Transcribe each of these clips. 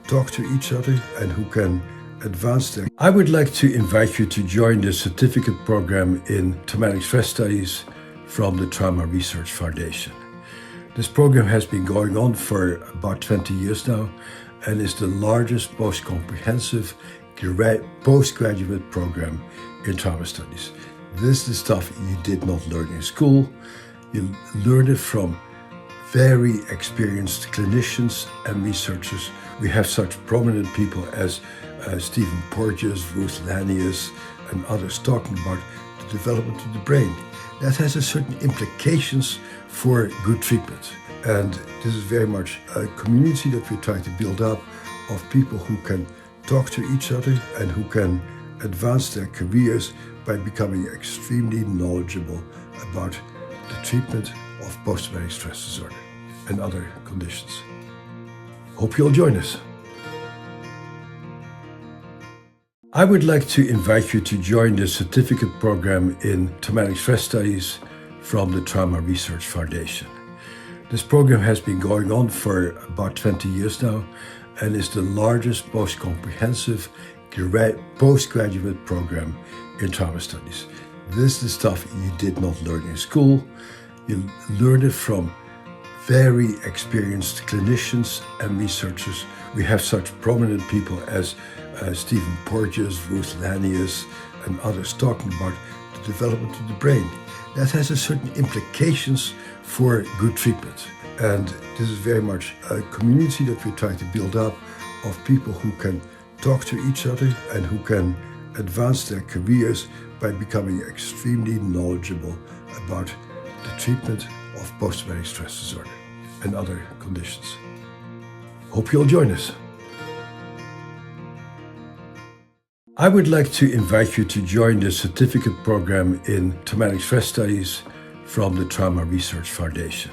talk to each other and who can advance their... I would like to invite you to join the certificate program in Traumatic Stress Studies from the Trauma Research Foundation. This program has been going on for about 20 years now and is the largest, most comprehensive postgraduate program in trauma studies. This is the stuff you did not learn in school. You learn it from very experienced clinicians and researchers. We have such prominent people as Stephen Porges, Ruth Lanius, and others talking about the development of the brain. That has a certain implications for good treatment. And this is very much a community that we're trying to build up of people who can talk to each other and who can advance their careers by becoming extremely knowledgeable about the treatment of post-traumatic stress disorder and other conditions. Hope you'll join us. I would like to invite you to join the certificate program in Traumatic Stress Studies from the Trauma Research Foundation. This program has been going on for about 20 years now and is the largest, most comprehensive postgraduate program in trauma studies. This is the stuff you did not learn in school. You learn it from very experienced clinicians and researchers. We have such prominent people as Stephen Porges, Ruth Lanius, and others talking about the development of the brain. That has a certain implications for good treatment. And this is very much a community that we're trying to build up of people who can talk to each other and who can advance their careers by becoming extremely knowledgeable about the treatment of post-traumatic stress disorder and other conditions. Hope you'll join us. I would like to invite you to join the certificate program in Traumatic Stress Studies from the Trauma Research Foundation.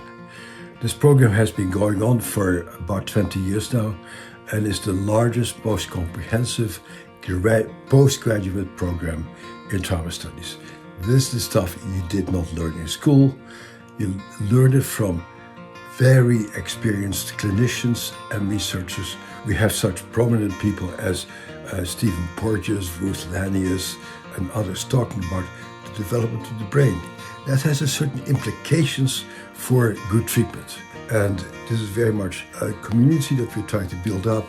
This program has been going on for about 20 years now and is the largest, most comprehensive postgraduate program in trauma studies. This is the stuff you did not learn in school. You learn it from very experienced clinicians and researchers. We have such prominent people as Stephen Porges, Ruth Lanius, and others talking about the development of the brain. That has a certain implications for good treatment. And this is very much a community that we're trying to build up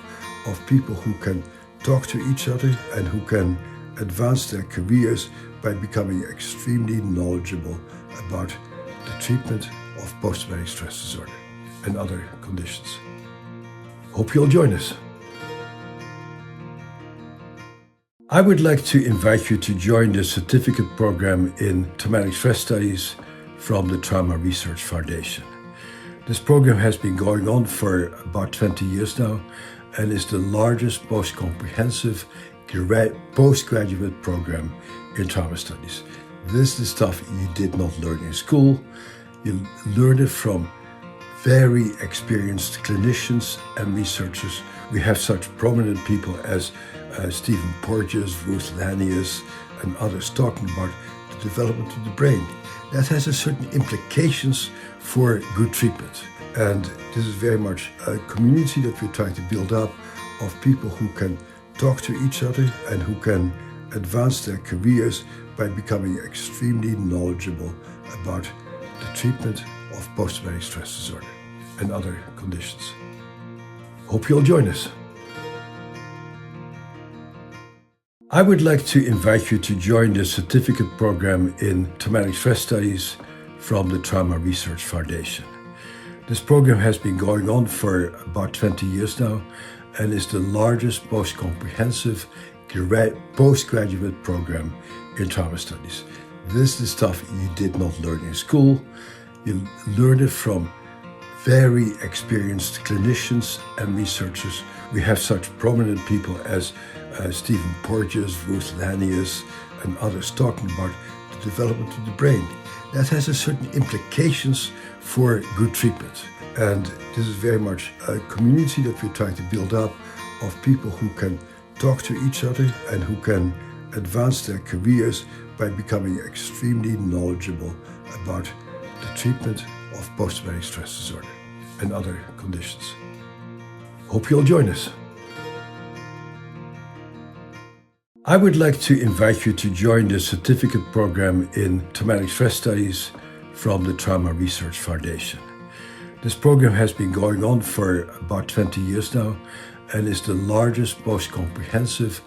of people who can talk to each other and who can advance their careers by becoming extremely knowledgeable about the treatment of post-traumatic stress disorder and other conditions. Hope you'll join us. I would like to invite you to join the certificate program in Traumatic Stress Studies from the Trauma Research Foundation. This program has been going on for about 20 years now and is the largest, most comprehensive postgraduate program in trauma studies. This is the stuff you did not learn in school. You learn it from very experienced clinicians and researchers. We have such prominent people as Stephen Porges, Ruth Lanius, and others talking about the development of the brain. That has a certain implications for good treatment. And this is very much a community that we're trying to build up of people who can talk to each other and who can advance their careers by becoming extremely knowledgeable about the treatment of post-traumatic stress disorder and other conditions. Hope you'll join us. I would like to invite you to join the certificate program in Traumatic Stress Studies from the Trauma Research Foundation. This program has been going on for about 20 years now and is the largest, most comprehensive postgraduate program in trauma studies. This is the stuff you did not learn in school. You learn it from very experienced clinicians and researchers. We have such prominent people as Stephen Porges, Ruth Lanius, and others talking about the development of the brain. That has a certain implications for good treatment. And this is very much a community that we're trying to build up of people who can talk to each other and who can advance their careers by becoming extremely knowledgeable about the treatment of post-traumatic stress disorder and other conditions. Hope you'll join us. I would like to invite you to join the certificate program in Traumatic Stress Studies from the Trauma Research Foundation. This program has been going on for about 20 years now and is the largest, most comprehensive postgraduate program in trauma studies. This is the stuff you did not learn in school. You learn it from very experienced clinicians and researchers. We have such prominent people as Stephen Porges, Ruth Lanius, and others talking about the development of the brain. That has a certain implications for good treatment. And this is very much a community that we're trying to build up of people who can talk to each other and who can advance their careers by becoming extremely knowledgeable about the treatment of post-traumatic stress disorder and other conditions. Hope you'll join us. I would like to invite you to join the certificate program in Traumatic Stress Studies from the Trauma Research Foundation. This program has been going on for about 20 years now and is the largest, most comprehensive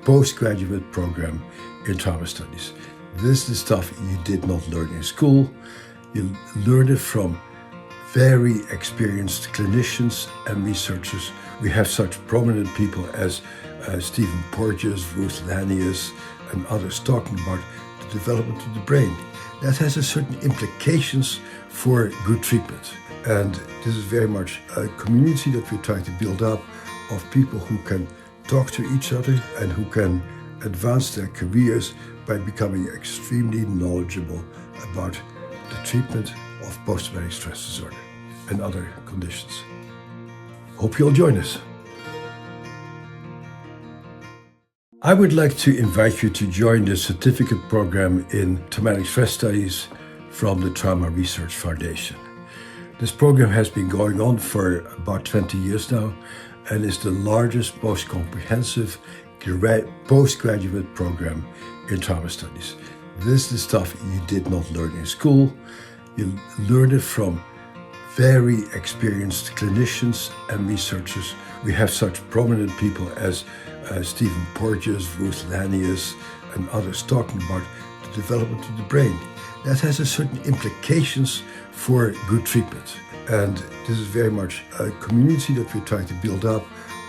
postgraduate program in trauma studies. This is the stuff you did not learn in school. You learn it from very experienced clinicians and researchers. We have such prominent people as Stephen Porges, Ruth Lanius, and others talking about the development of the brain. That has a certain implications for good treatment. And this is very much a community that we're trying to build up of people who can talk to each other and who can advance their careers by becoming extremely knowledgeable about the treatment of post-traumatic stress disorder and other conditions. Hope you'll join us. I would like to invite you to join the certificate program in Traumatic Stress Studies from the Trauma Research Foundation. This program has been going on for about 20 years now and is the largest, most comprehensive postgraduate program in trauma studies. This is the stuff you did not learn in school. You learn it from very experienced clinicians and researchers. We have such prominent people as Stephen Porges, Ruth Lanius, and others talking about the development of the brain. That has a certain implications for good treatment. And this is very much a community that we're trying to build up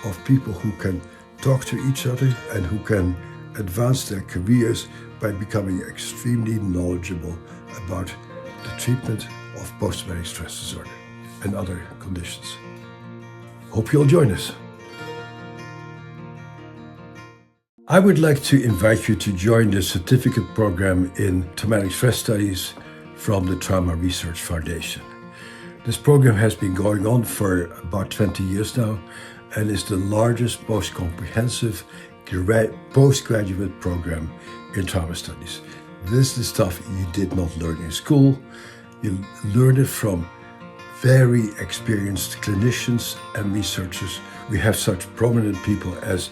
of people who can talk to each other and who can advance their careers by becoming extremely knowledgeable about the treatment of post-traumatic stress disorder and other conditions. Hope you'll join us. I would like to invite you to join the certificate program in Traumatic Stress Studies from the Trauma Research Foundation. This program has been going on for about 20 years now and is the largest, most comprehensive postgraduate program in trauma studies. This is the stuff you did not learn in school. You learn it from very experienced clinicians and researchers. We have such prominent people as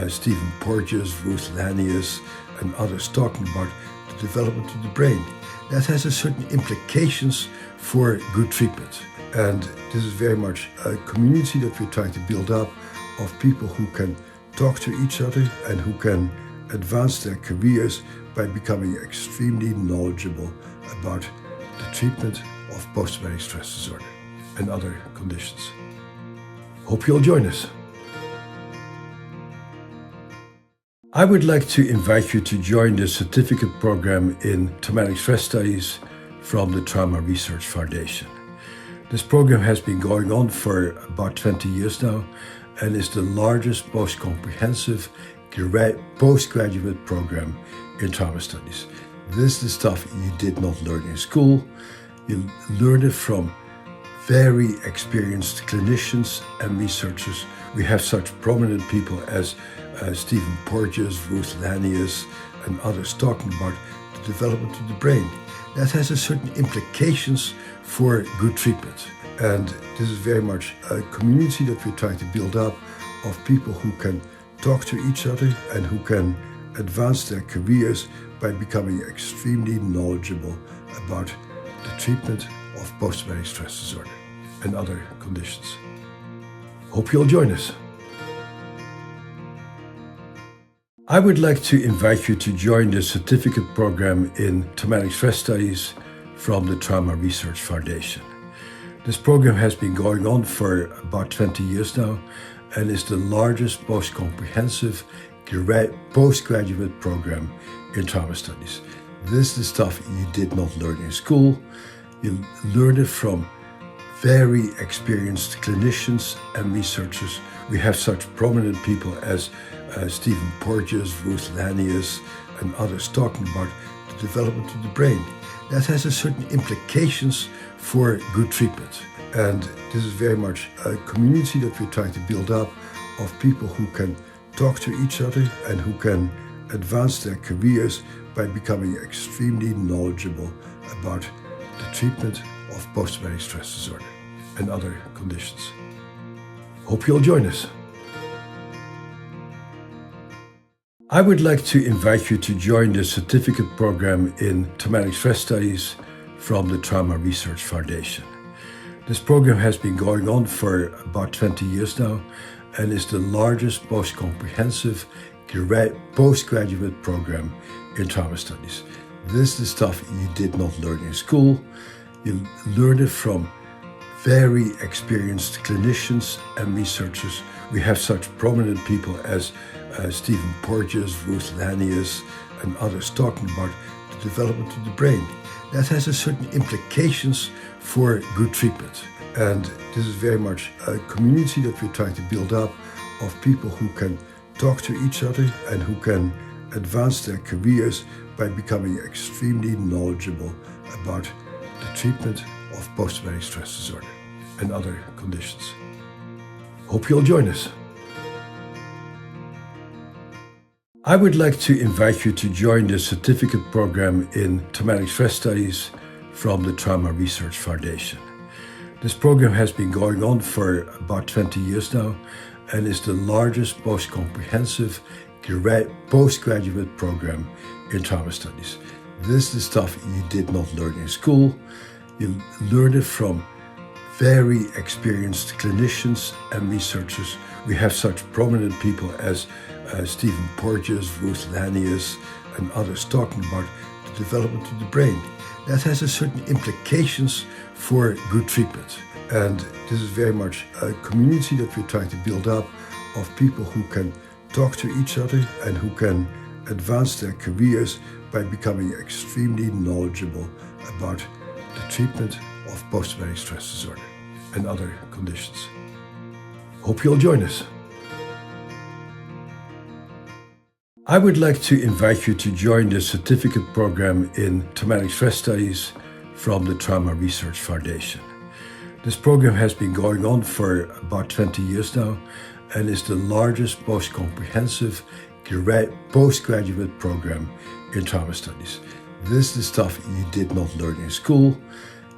Stephen Porges, Ruth Lanius, and others talking about the development of the brain. That has a certain implications for good treatment. And this is very much a community that we're trying to build up of people who can talk to each other and who can advance their careers by becoming extremely knowledgeable about the treatment of post-traumatic stress disorder and other conditions. Hope you'll join us. I would like to invite you to join the certificate program in Traumatic Stress Studies from the Trauma Research Foundation. This program has been going on for about 20 years now and is the largest, most comprehensive postgraduate program in trauma studies. This is the stuff you did not learn in school. You learn it from very experienced clinicians and researchers. We have such prominent people as Stephen Porges, Ruth Lanius, and others talking about the development of the brain. That has a certain implications for good treatment. And this is very much a community that we're trying to build up of people who can talk to each other and who can advance their careers by becoming extremely knowledgeable about the treatment of post-traumatic stress disorder and other conditions. Hope you'll join us. I would like to invite you to join the certificate program in Traumatic Stress Studies from the Trauma Research Foundation. This program has been going on for about 20 years now and is the largest, most comprehensive postgraduate program in trauma studies. This is the stuff you did not learn in school. You learn it from very experienced clinicians and researchers. We have such prominent people as Stephen Porges, Ruth Lanius, and others talking about the development of the brain. That has a certain implications for good treatment. And this is very much a community that we're trying to build up of people who can talk to each other and who can advance their careers by becoming extremely knowledgeable about the treatment of post-traumatic stress disorder and other conditions. Hope you'll join us. I would like to invite you to join the certificate program in Traumatic Stress Studies from the Trauma Research Foundation. This program has been going on for about 20 years now and is the largest, most comprehensive postgraduate program in trauma studies. This is the stuff you did not learn in school. You learn it from very experienced clinicians and researchers. We have such prominent people as Stephen Porges, Ruth Lanius, and others talking about the development of the brain. That has a certain implications for good treatment. And this is very much a community that we're trying to build up of people who can talk to each other and who can advance their careers by becoming extremely knowledgeable about the treatment of post-traumatic stress disorder and other conditions. Hope you'll join us. I would like to invite you to join the certificate program in Traumatic Stress Studies from the Trauma Research Foundation. This program has been going on for about 20 years now and is the largest, most comprehensive postgraduate program in trauma studies. This is the stuff you did not learn in school. You learn it from very experienced clinicians and researchers. We have such prominent people as Stephen Porges, Ruth Lanius, and others talking about the development of the brain. That has a certain implications for good treatment. And this is very much a community that we're trying to build up of people who can talk to each other and who can advance their careers by becoming extremely knowledgeable about the treatment of post-traumatic stress disorder and other conditions. Hope you'll join us. I would like to invite you to join the certificate program in Traumatic Stress Studies from the Trauma Research Foundation. This program has been going on for about 20 years now and is the largest, most comprehensive postgraduate program in trauma studies. This is the stuff you did not learn in school.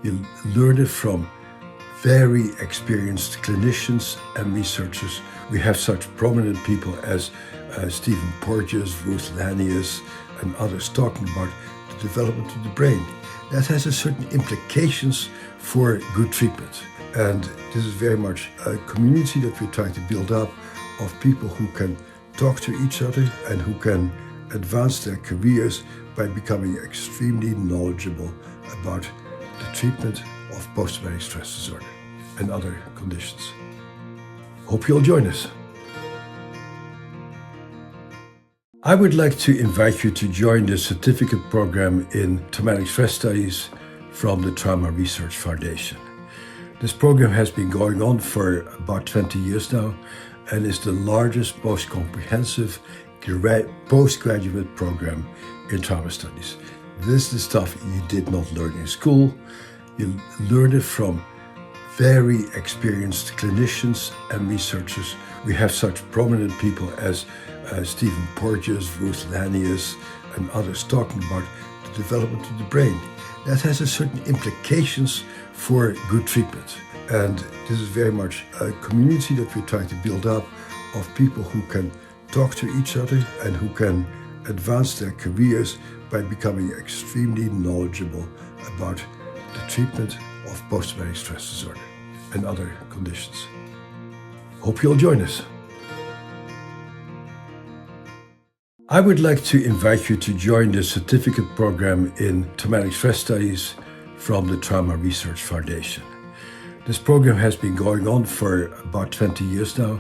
You learn it from very experienced clinicians and researchers. We have such prominent people as Stephen Porges, Ruth Lanius, and others talking about the development of the brain. That has a certain implications for good treatment. And this is very much a community that we're trying to build up of people who can talk to each other and who can advance their careers by becoming extremely knowledgeable about the treatment of post-traumatic stress disorder and other conditions. Hope you'll join us. I would like to invite you to join the certificate program in Traumatic Stress Studies from the Trauma Research Foundation. This program has been going on for about 20 years now and is the largest, most comprehensive postgraduate program in trauma studies. This is the stuff you did not learn in school. You learn it from very experienced clinicians and researchers. We have such prominent people as Stephen Porges, Ruth Lanius, and others talking about the development of the brain. That has a certain implications for good treatment. And this is very much a community that we're trying to build up of people who can talk to each other and who can advance their careers by becoming extremely knowledgeable about the treatment of post-traumatic stress disorder and other conditions. Hope you'll join us. I would like to invite you to join the certificate program in Traumatic Stress Studies from the Trauma Research Foundation. This program has been going on for about 20 years now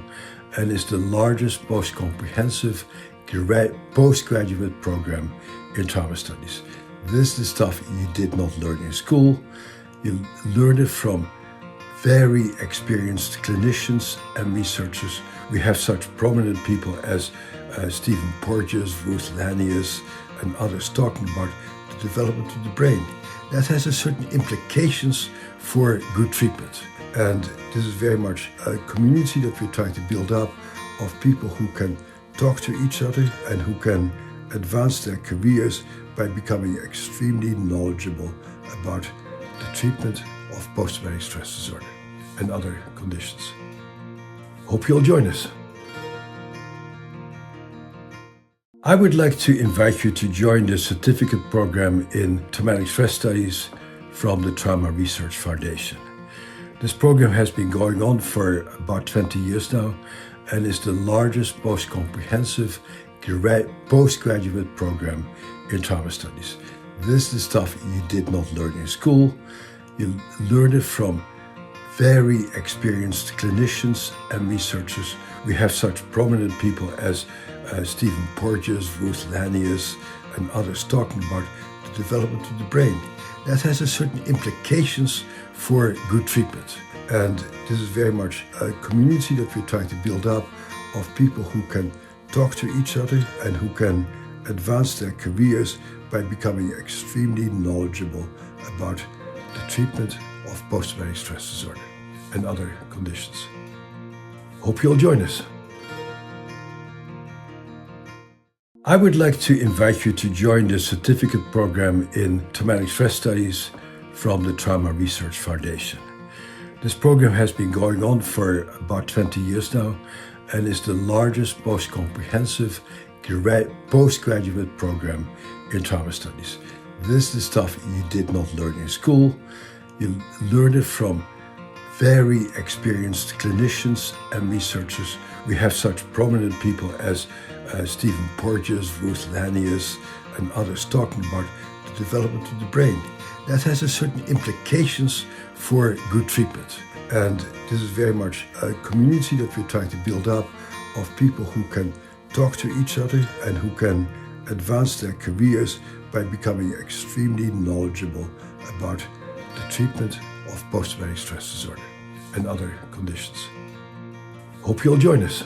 and is the largest, most comprehensive postgraduate program in trauma studies. This is the stuff you did not learn in school. You learn it from very experienced clinicians and researchers. We have such prominent people as Stephen Porges, Ruth Lanius, and others talking about the development of the brain. That has a certain implications for good treatment. And this is very much a community that we're trying to build up of people who can talk to each other and who can advance their careers by becoming extremely knowledgeable about the treatment of post-traumatic stress disorder and other conditions. Hope you'll join us. I would like to invite you to join the certificate program in traumatic stress studies from the Trauma Research Foundation. This program has been going on for about 20 years now and is the largest, most comprehensive postgraduate program in trauma studies. This is the stuff you did not learn in school. You learn it from very experienced clinicians and researchers. We have such prominent people as Stephen Porges, Ruth Lanius, and others talking about the development of the brain. That has a certain implications for good treatment. And this is very much a community that we're trying to build up of people who can talk to each other and who can advance their careers by becoming extremely knowledgeable about the treatment of post-traumatic stress disorder and other conditions. Hope you'll join us. I would like to invite you to join the certificate program in traumatic stress studies from the Trauma Research Foundation. This program has been going on for about 20 years now and is the largest, most comprehensive postgraduate program in trauma studies. This is the stuff you did not learn in school. You learn it from very experienced clinicians and researchers. We have such prominent people as Stephen Porges, Ruth Lanius, and others talking about the development of the brain. That has a certain implications for good treatment. And this is very much a community that we're trying to build up of people who can talk to each other and who can advance their careers by becoming extremely knowledgeable about the treatment of post-traumatic stress disorder and other conditions. Hope you'll join us.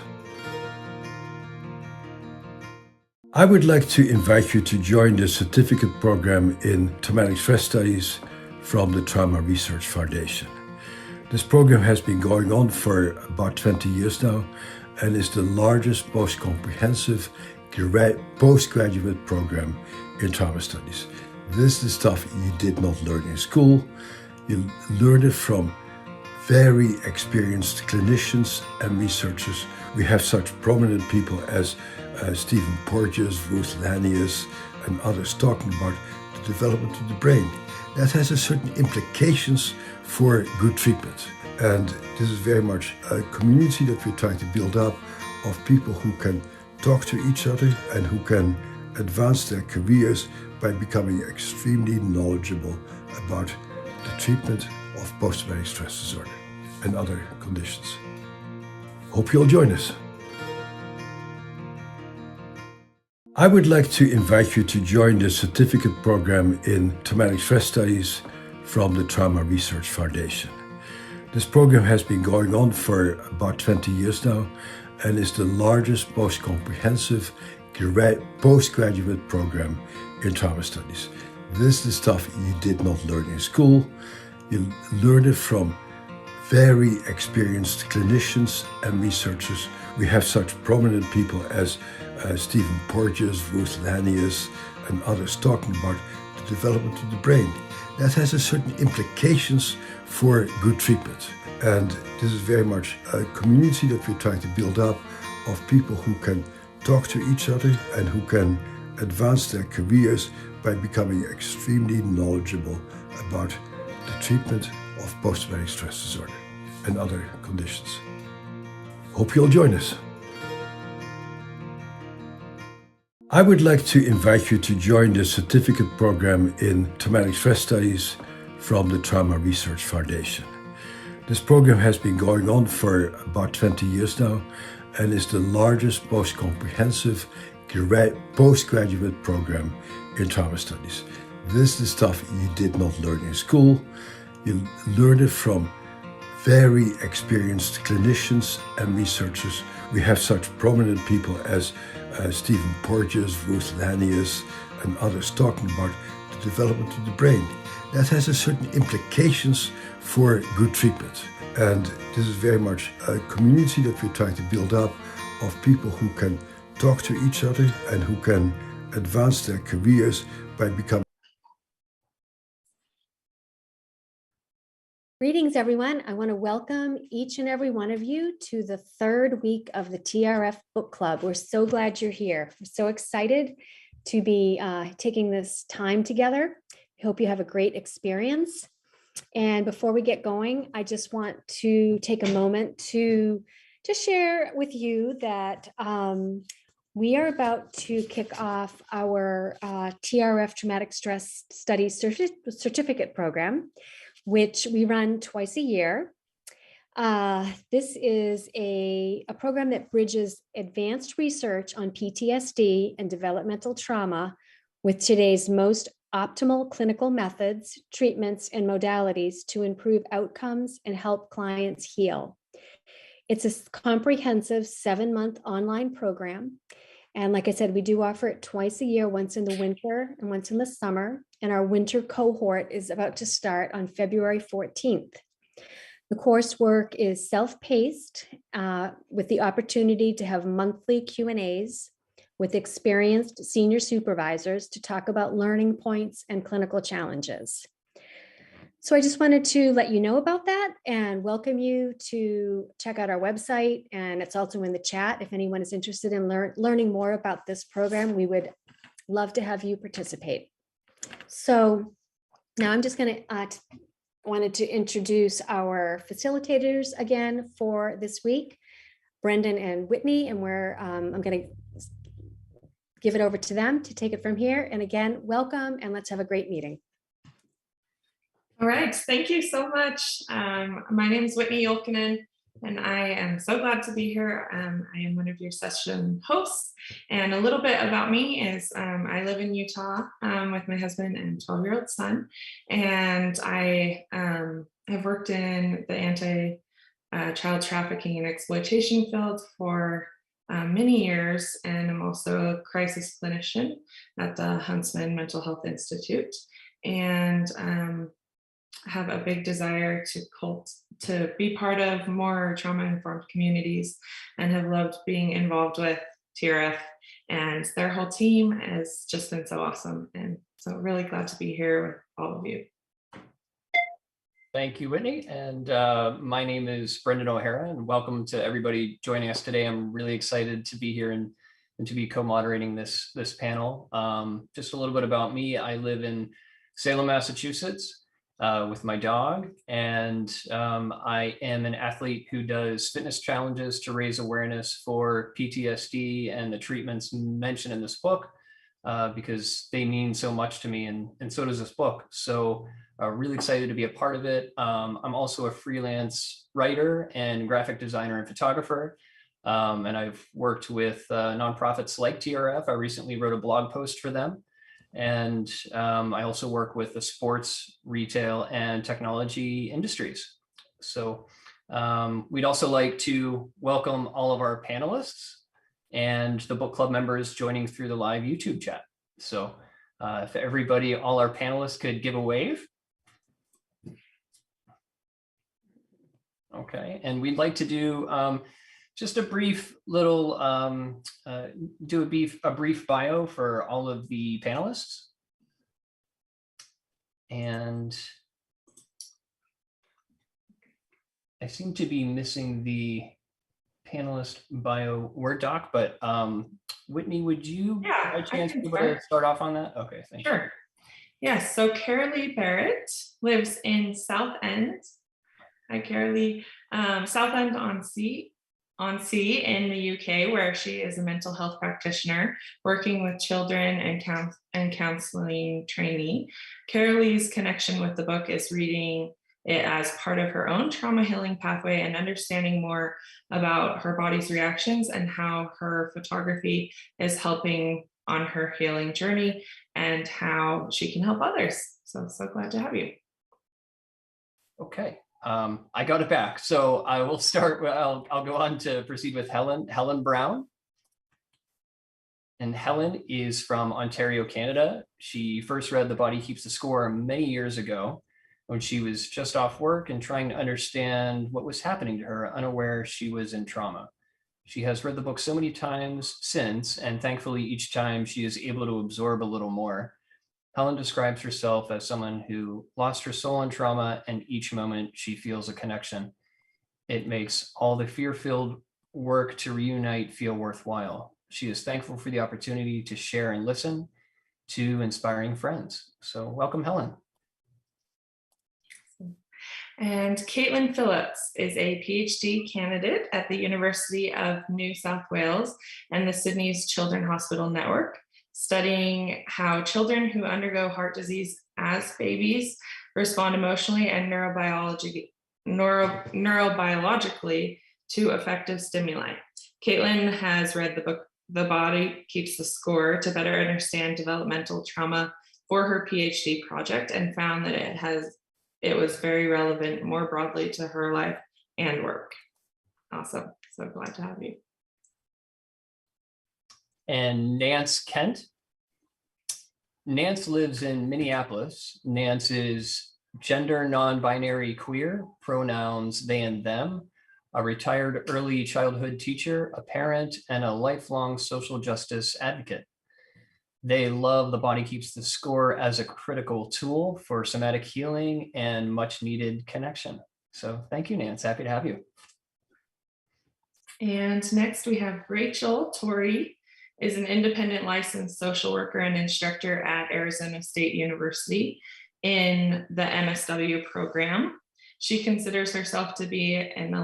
I would like to invite you to join the certificate program in traumatic stress studies from the Trauma Research Foundation. This program has been going on for about 20 years now and is the largest, most comprehensive postgraduate program in trauma studies. This is the stuff you did not learn in school. You learn it from very experienced clinicians and researchers. We have such prominent people as Stephen Porges, Ruth Lanius, and others talking about the development of the brain. That has a certain implications for good treatment. And this is very much a community that we're trying to build up of people who can talk to each other and who can advance their careers by becoming extremely knowledgeable about the treatment of post-traumatic stress disorder and other conditions. Hope you'll join us. I would like to invite you to join the certificate program in traumatic stress studies from the Trauma Research Foundation. This program has been going on for about 20 years now and is the largest, most comprehensive postgraduate program in trauma studies. This is the stuff you did not learn in school. You learn it from very experienced clinicians and researchers. We have such prominent people as Stephen Porges, Ruth Lanius, and others talking about the development of the brain. That has a certain implications for good treatment. And this is very much a community that we're trying to build up of people who can talk to each other and who can advance their careers by becoming extremely knowledgeable about the treatment of post-traumatic stress disorder and other conditions. Hope you'll join us. I would like to invite you to join the certificate program in traumatic stress studies from the Trauma Research Foundation. This program has been going on for about 20 years now and is the largest, most comprehensive postgraduate program in trauma studies. This is the stuff you did not learn in school. You learn it from very experienced clinicians and researchers. We have such prominent people as Stephen Porges, Ruth Lanius, and others talking about the development of the brain. That has a certain implications for good treatment. And this is very much a community that we're trying to build up of people who can talk to each other and who can advance their careers by becoming Greetings, everyone. I want to welcome each and every one of you to the third week of the TRF Book Club. We're so glad you're here. We're so excited to be taking this time together. I hope you have a great experience. And before we get going, I just want to take a moment to just share with you that we are about to kick off our TRF Traumatic Stress Studies Certificate Program, which we run twice a year. This is a program that bridges advanced research on PTSD and developmental trauma with today's most optimal clinical methods, treatments, and modalities to improve outcomes and help clients heal. It's a comprehensive 7-month online program. And like I said, we do offer it twice a year, once in the winter and once in the summer. And our winter cohort is about to start on February 14th. The coursework is self-paced with the opportunity to have monthly Q&As with experienced senior supervisors to talk about learning points and clinical challenges. So I just wanted to let you know about that and welcome you to check out our website. And it's also in the chat. If anyone is interested in learning more about this program, we would love to have you participate. So now I'm just going to wanted to introduce our facilitators again for this week, Brendan and Whitney, and I'm going to give it over to them to take it from here. And again, welcome, and let's have a great meeting. All right, thank you so much. My name is Whitney Ulkanen, and I am so glad to be here. I am one of your session hosts, and a little bit about me is I live in Utah with my husband and 12-year-old son, and I have worked in the anti-child trafficking and exploitation field for many years, and I'm also a crisis clinician at the Huntsman Mental Health Institute, and have a big desire to be part of more trauma-informed communities, and have loved being involved with TRF, and their whole team has just been so awesome. And so really glad to be here with all of you. Thank you, Whitney. And my name is Brendan O'Hara, and welcome to everybody joining us today. I'm really excited to be here and to be co-moderating this panel. Just a little bit about me. I live in Salem, Massachusetts, with my dog, and I am an athlete who does fitness challenges to raise awareness for PTSD and the treatments mentioned in this book, because they mean so much to me, and so does this book. So really excited to be a part of it. I'm also a freelance writer and graphic designer and photographer, and I've worked with nonprofits like TRF. I recently wrote a blog post for them. And I also work with the sports, retail, and technology industries. So we'd also like to welcome all of our panelists and the book club members joining through the live YouTube chat. So if everybody, all our panelists could give a wave. Okay, and we'd like to do just a brief little, do a brief bio for all of the panelists. And I seem to be missing the panelist bio Word doc, but Whitney, would you by chance be able to start off on that? Okay, thank you. Sure. Yes, so Carolee Barrett lives in Southend. Hi, Carolee. Southend on Sea in the UK, where she is a mental health practitioner working with children and counseling trainee. Carolee's connection with the book is reading it as part of her own trauma healing pathway and understanding more about her body's reactions and how her photography is helping on her healing journey and how she can help others. So glad to have you. Okay. I got it back. So I will start, I'll go on to proceed with Helen Brown. And Helen is from Ontario, Canada. She first read The Body Keeps the Score many years ago when she was just off work and trying to understand what was happening to her, unaware she was in trauma. She has read the book so many times since, and thankfully each time she is able to absorb a little more. Helen describes herself as someone who lost her soul in trauma, and each moment she feels a connection. It makes all the fear-filled work to reunite feel worthwhile. She is thankful for the opportunity to share and listen to inspiring friends. So welcome, Helen. And Caitlin Phillips is a PhD candidate at the University of New South Wales and the Sydney's Children's Hospital Network, studying how children who undergo heart disease as babies respond emotionally and neurobiologically to effective stimuli. Caitlin has read the book, The Body Keeps the Score, to better understand developmental trauma for her PhD project, and found that it was very relevant more broadly to her life and work. Awesome. So glad to have you. And Nance Kent. Nance lives in Minneapolis. Nance is gender non-binary queer, pronouns they and them, a retired early childhood teacher, a parent, and a lifelong social justice advocate. They love The Body Keeps the Score as a critical tool for somatic healing and much needed connection. So thank you, Nance. Happy to have you. And next we have Rachel Torrey, is an independent licensed social worker and instructor at Arizona State University in the MSW program. She considers herself to be an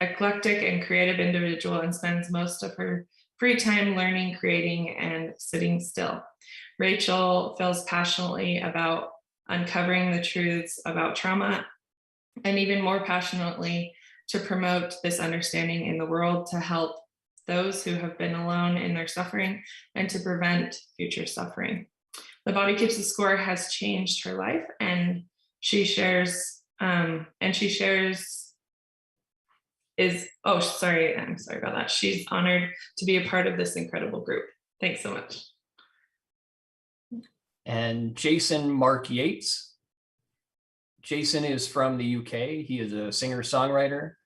eclectic and creative individual and spends most of her free time learning, creating, and sitting still. Rachel feels passionately about uncovering the truths about trauma, and even more passionately to promote this understanding in the world to help those who have been alone in their suffering and to prevent future suffering. The Body Keeps the Score has changed her life, and she shares, I'm sorry about that. She's honored to be a part of this incredible group. Thanks so much. And Jason Mark Yates. Jason is from the UK. He is a singer-songwriter.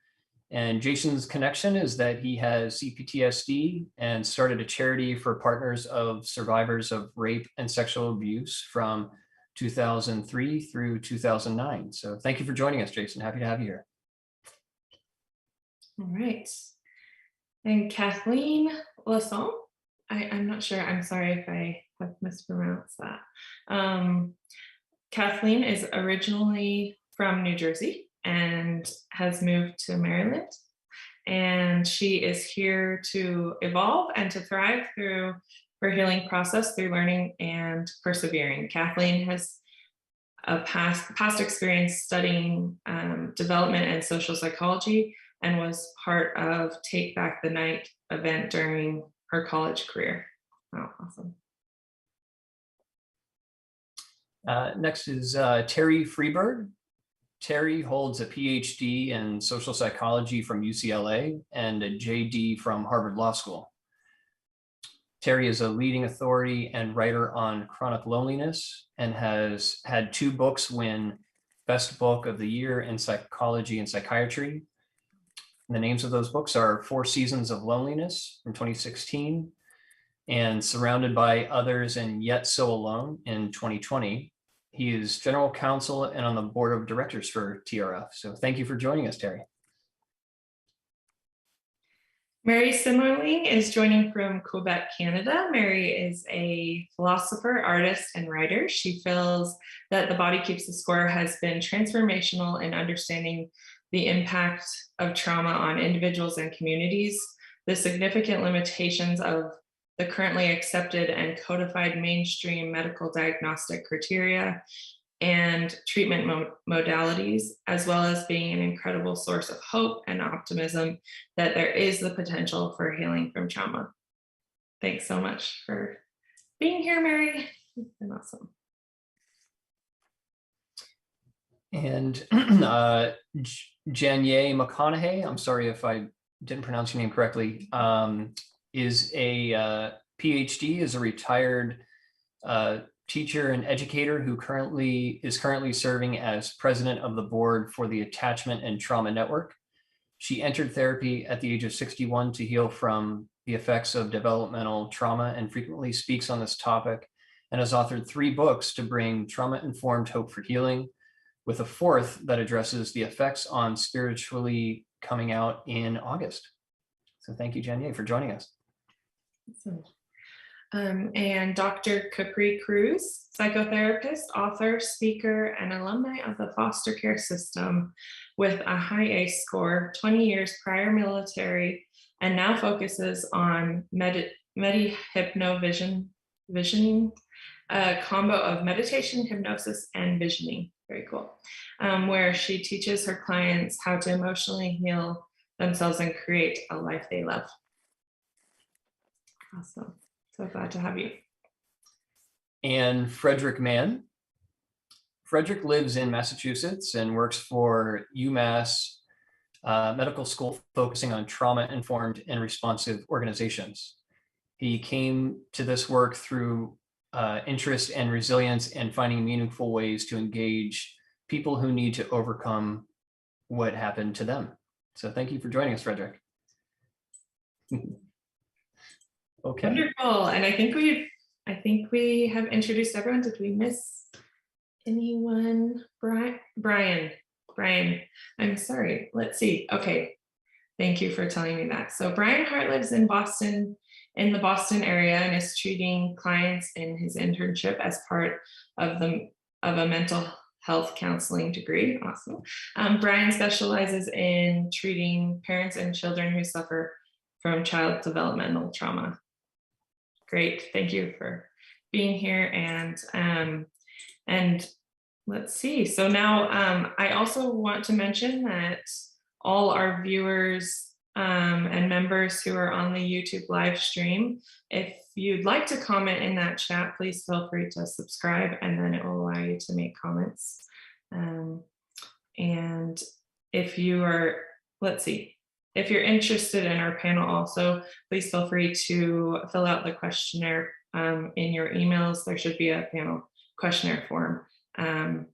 And Jason's connection is that he has CPTSD and started a charity for partners of survivors of rape and sexual abuse from 2003 through 2009. So thank you for joining us, Jason. Happy to have you here. All right. And Kathleen Lasson, I'm not sure, I'm sorry if I have mispronounced that. Kathleen is originally from New Jersey and has moved to Maryland. And she is here to evolve and to thrive through her healing process through learning and persevering. Kathleen has a past experience studying development and social psychology, and was part of Take Back the Night event during her college career. Oh, awesome. Next is Terry Freebird. Terry holds a PhD in social psychology from UCLA and a JD from Harvard Law School. Terry is a leading authority and writer on chronic loneliness and has had 2 books win Best Book of the Year in Psychology and Psychiatry. And the names of those books are 4 Seasons of Loneliness from 2016 and Surrounded by Others and Yet So Alone in 2020. He is general counsel and on the board of directors for TRF. So thank you for joining us, Terry. Mary Simmerling is joining from Quebec, Canada. Mary is a philosopher, artist, and writer. She feels that The Body Keeps the Score has been transformational in understanding the impact of trauma on individuals and communities, the significant limitations of the currently accepted and codified mainstream medical diagnostic criteria and treatment modalities, as well as being an incredible source of hope and optimism that there is the potential for healing from trauma. Thanks so much for being here, Mary. It's been awesome. And Janye McConaughey, I'm sorry if I didn't pronounce your name correctly, is a PhD, is a retired teacher and educator who is currently serving as president of the board for the Attachment and Trauma Network. She entered therapy at the age of 61 to heal from the effects of developmental trauma and frequently speaks on this topic and has authored 3 books to bring trauma-informed hope for healing, with a 4th that addresses the effects on spiritually coming out in August. So thank you, Janye, for joining us. Awesome. And Dr. Capri Cruz, psychotherapist, author, speaker, and alumni of the foster care system with a high ACE score, 20 years prior military, and now focuses on medi-hypno-visioning, a combo of meditation, hypnosis, and visioning. Very cool. Where she teaches her clients how to emotionally heal themselves and create a life they love. Awesome. So glad to have you. And Frederick Mann. Frederick lives in Massachusetts and works for UMass Medical School, focusing on trauma-informed and responsive organizations. He came to this work through interest and resilience and finding meaningful ways to engage people who need to overcome what happened to them. So thank you for joining us, Frederick. Okay. Wonderful. And I think we have introduced everyone. Did we miss anyone? Brian, I'm sorry. Let's see. Okay. Thank you for telling me that. So Brian Hart lives in Boston, in the Boston area, and is treating clients in his internship as part of a mental health counseling degree. Awesome. Brian specializes in treating parents and children who suffer from child developmental trauma. Great, thank you for being here. And let's see. So now I also want to mention that all our viewers and members who are on the YouTube live stream, if you'd like to comment in that chat, please feel free to subscribe, and then it will allow you to make comments. And if you are, let's see, if you're interested in our panel also, please feel free to fill out the questionnaire in your emails. There should be a panel questionnaire form, and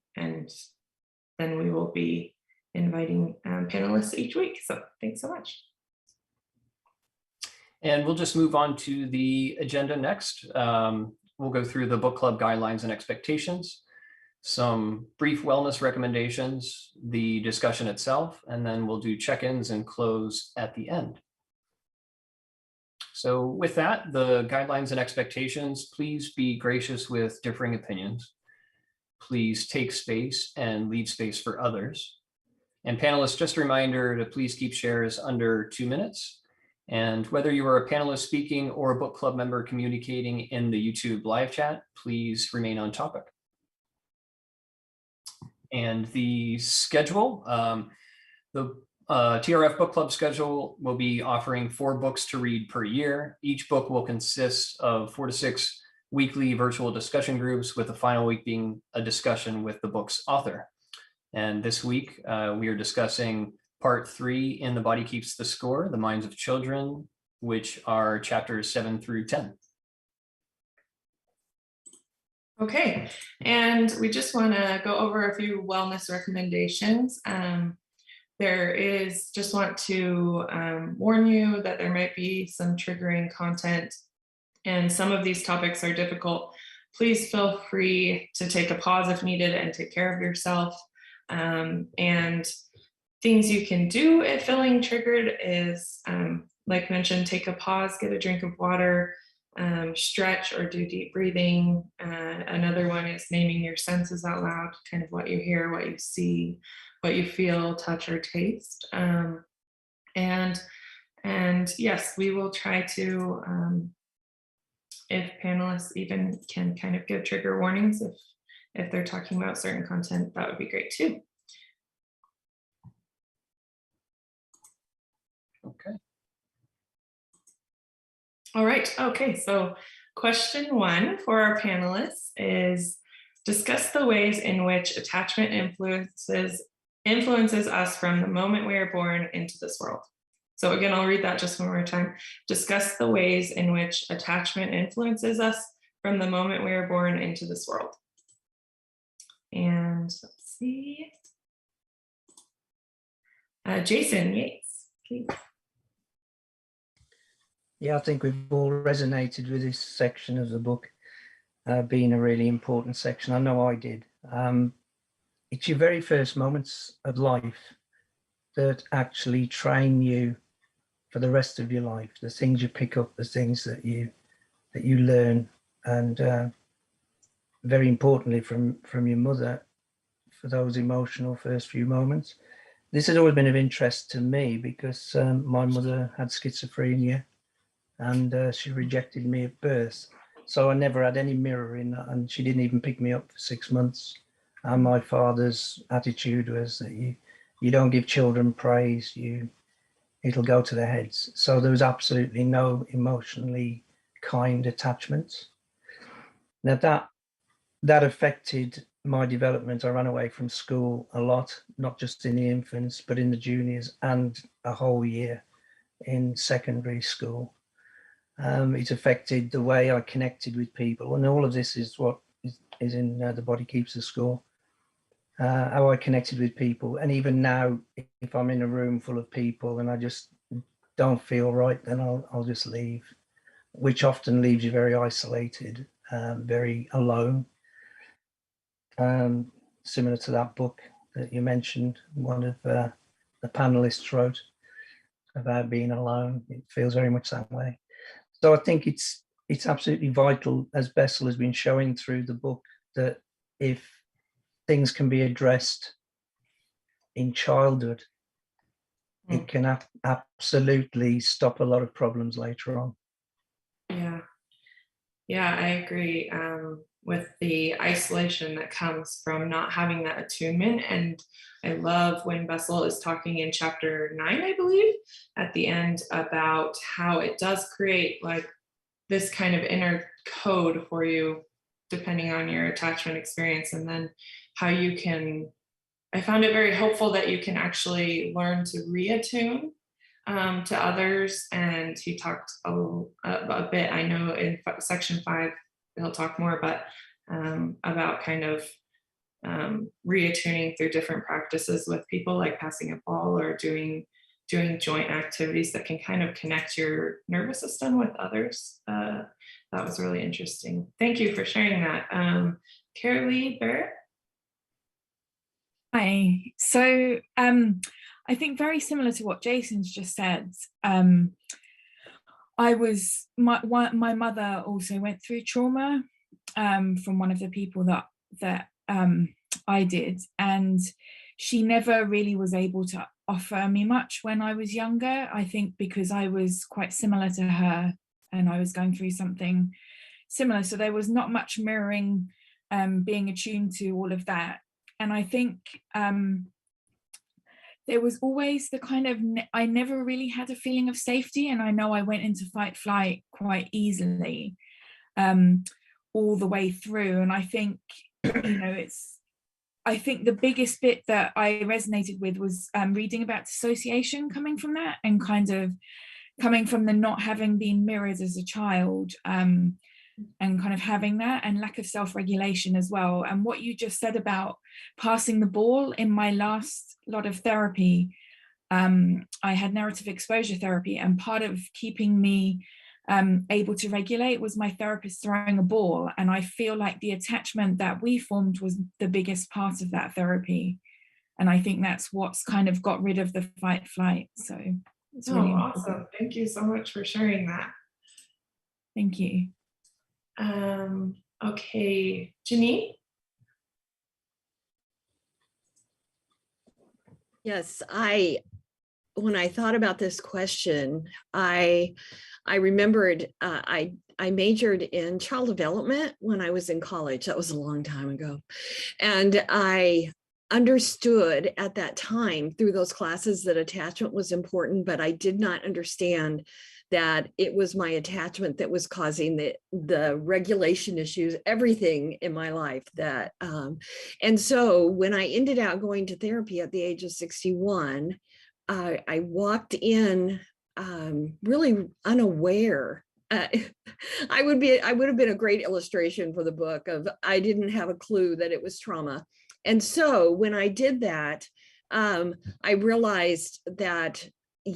then we will be inviting panelists each week. So thanks so much. And we'll just move on to the agenda next. We'll go through the book club guidelines and expectations, some brief wellness recommendations, the discussion itself, and then we'll do check-ins and close at the end. So with that, the guidelines and expectations, please be gracious with differing opinions. Please take space and leave space for others. And panelists, just a reminder to please keep shares under 2 minutes. And whether you are a panelist speaking or a book club member communicating in the YouTube live chat, please remain on topic. And the schedule, the TRF book club schedule will be offering 4 books to read per year. Each book will consist of 4 to 6 weekly virtual discussion groups, with the final week being a discussion with the book's author. And this week, we are discussing part 3 in The Body Keeps the Score, The Minds of Children, which are chapters 7 through 10. Okay, and we just want to go over a few wellness recommendations. Just want to warn you that there might be some triggering content, and some of these topics are difficult. Please feel free to take a pause if needed and take care of yourself. And things you can do if feeling triggered is, like mentioned, take a pause, get a drink of water, stretch or do deep breathing. Another one is naming your senses out loud, kind of what you hear, what you see, what you feel, touch or taste. And yes, we will try to, if panelists even can kind of give trigger warnings, if they're talking about certain content, that would be great too. Okay. All right. Okay. So question 1 for our panelists is discuss the ways in which attachment influences us from the moment we are born into this world. So again, I'll read that just one more time. Discuss the ways in which attachment influences us from the moment we are born into this world. And let's see. Jason Yates, please. Yeah, I think we've all resonated with this section of the book. being a really important section. I know I did. It's your very first moments of life that actually train you for the rest of your life. The things you pick up, the things that you learn, and very importantly from your mother, for those emotional first few moments. This has always been of interest to me because my mother had schizophrenia, and she rejected me at birth. So I never had any mirror in that, and she didn't even pick me up for 6 months. And my father's attitude was that you don't give children praise, it'll go to their heads. So there was absolutely no emotionally kind attachments. Now that affected my development. I ran away from school a lot, not just in the infants, but in the juniors, and a whole year in secondary school. It affected the way I connected with people, and all of this is what is in The Body Keeps the Score. How I connected with people, and even now, if I'm in a room full of people and I just don't feel right, then I'll just leave, which often leaves you very isolated, very alone. Similar to that book that you mentioned, one of the panelists wrote about being alone. It feels very much that way. So I think it's absolutely vital, as Bessel has been showing through the book, that if things can be addressed in childhood, it can absolutely stop a lot of problems later on. Yeah, I agree with the isolation that comes from not having that attunement. And I love when Bessel is talking in chapter 9, I believe, at the end, about how it does create like this kind of inner code for you, depending on your attachment experience, and then how you can, I found it very helpful that you can actually learn to reattune to others. And he talked a bit, I know in section 5, he'll talk more, but about kind of reattuning through different practices with people, like passing a ball or doing joint activities that can kind of connect your nervous system with others. That was really interesting. Thank you for sharing that. Carolee Barrett. Hi. So I think very similar to what Jason's just said. My mother also went through trauma from one of the people that I did, and she never really was able to offer me much when I was younger. I think because I was quite similar to her and I was going through something similar, so there was not much mirroring, being attuned to all of that. And I think there was always the kind of, I never really had a feeling of safety, and I know I went into fight flight quite easily all the way through. And I think, I think the biggest bit that I resonated with was reading about dissociation, coming from that, and kind of coming from the not having been mirrored as a child, and kind of having that, and lack of self-regulation as well. And what you just said about passing the ball, in my last lot of therapy, I had narrative exposure therapy, and part of keeping me able to regulate was my therapist throwing a ball. And I feel like the attachment that we formed was the biggest part of that therapy. And I think that's what's kind of got rid of the fight flight. So it's really awesome. Thank you so much for sharing that. Thank you. Okay, Janine. Yes, when I thought about this question, I remembered I majored in child development when I was in college. That was a long time ago. And I understood at that time through those classes that attachment was important, but I did not understand that it was my attachment that was causing the regulation issues, everything in my life. That and so when I ended up going to therapy at the age of 61, I walked in really unaware. I would have been a great illustration for the book of, I didn't have a clue that it was trauma. And so when I did that, I realized that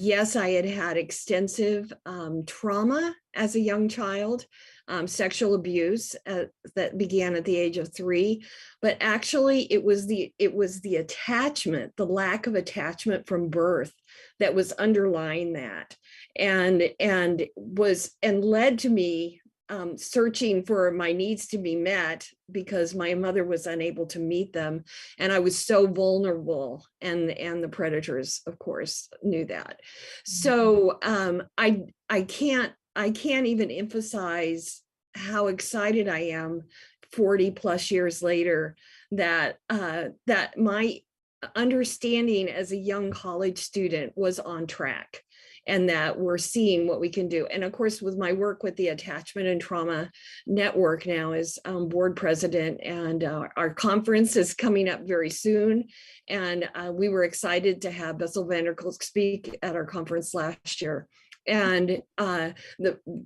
yes, I had had extensive trauma as a young child, sexual abuse that began at the age of 3. But actually, it was the attachment, the lack of attachment from birth, that was underlying that, and led to me searching for my needs to be met, because my mother was unable to meet them, and I was so vulnerable, and the predators, of course, knew that. So I can't even emphasize how excited I am 40 plus years later that that my understanding as a young college student was on track, and that we're seeing what we can do. And of course, with my work with the Attachment and Trauma Network now as board president, and our conference is coming up very soon. And we were excited to have Bessel van der Kolk speak at our conference last year. And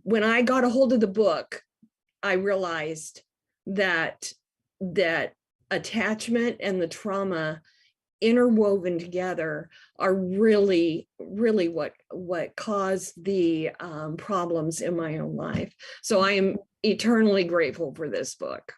when I got a hold of the book, I realized that attachment and the trauma interwoven together are really what caused the problems in my own life. So I am eternally grateful for this book.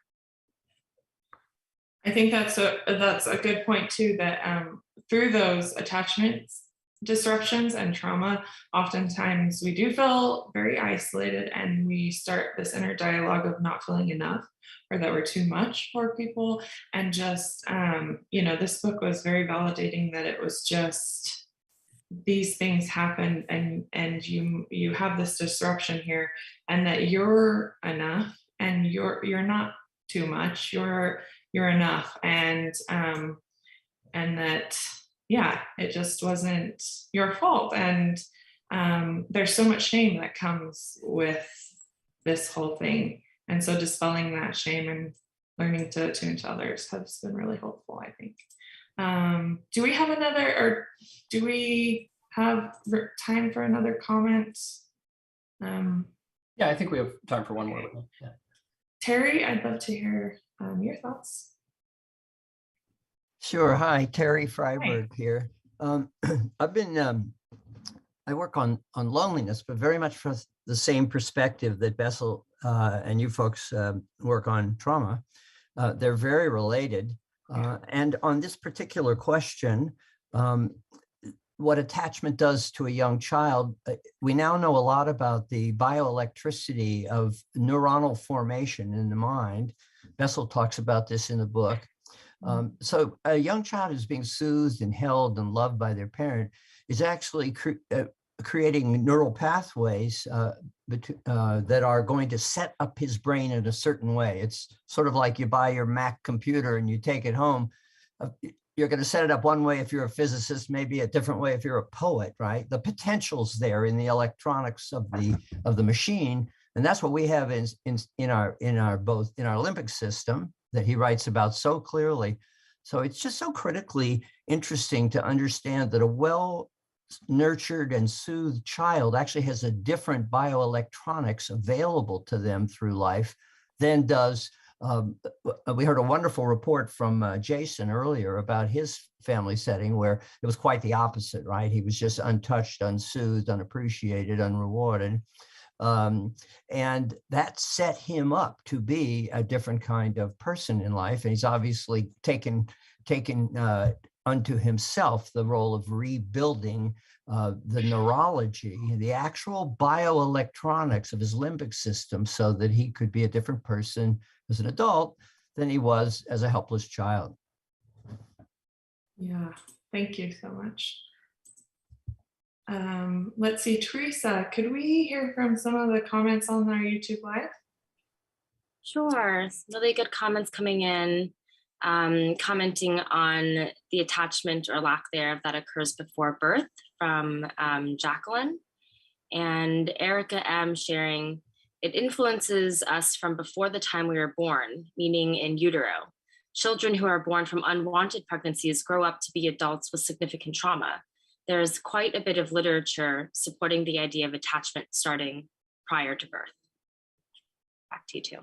I think that's a good point too, that through those attachments disruptions and trauma, oftentimes we do feel very isolated, and we start this inner dialogue of not feeling enough, or that we're too much for people. And just this book was very validating, that it was just these things happen, and you have this disruption here, and that you're enough, and you're not too much, you're enough, and that it just wasn't your fault. And there's so much shame that comes with this whole thing, and so dispelling that shame and learning to attune to others has been really helpful, I think. Do we have another, or do we have time for another comment? Yeah, I think we have time for one more. Yeah. Terry, I'd love to hear your thoughts. Sure. Hi, Terry Freibird here. I've been, I work on loneliness, but very much from the same perspective that Bessel and you folks work on trauma. They're very related. And on this particular question, what attachment does to a young child, we now know a lot about the bioelectricity of neuronal formation in the mind. Bessel talks about this in the book. So a young child who's being soothed and held and loved by their parent is actually creating neural pathways that are going to set up his brain in a certain way. It's sort of like you buy your Mac computer and you take it home. You're going to set it up one way if you're a physicist, maybe a different way if you're a poet, right? The potential's there in the electronics of the machine, and that's what we have in our limbic system that he writes about so clearly. So it's just so critically interesting to understand that a well-nurtured and soothed child actually has a different bioelectronics available to them through life than does, we heard a wonderful report from Jason earlier about his family setting where it was quite the opposite, right? He was just untouched, unsoothed, unappreciated, unrewarded. And that set him up to be a different kind of person in life. And he's obviously taken unto himself the role of rebuilding the neurology, the actual bioelectronics of his limbic system, so that he could be a different person as an adult than he was as a helpless child. Yeah, thank you so much. Let's see, Teresa, could we hear from some of the comments on our YouTube Live? Sure, really good comments coming in, commenting on the attachment or lack thereof that occurs before birth from Jacqueline, and Erica M sharing, it influences us from before the time we were born, meaning in utero. Children who are born from unwanted pregnancies grow up to be adults with significant trauma. There's quite a bit of literature supporting the idea of attachment starting prior to birth. Back to you two.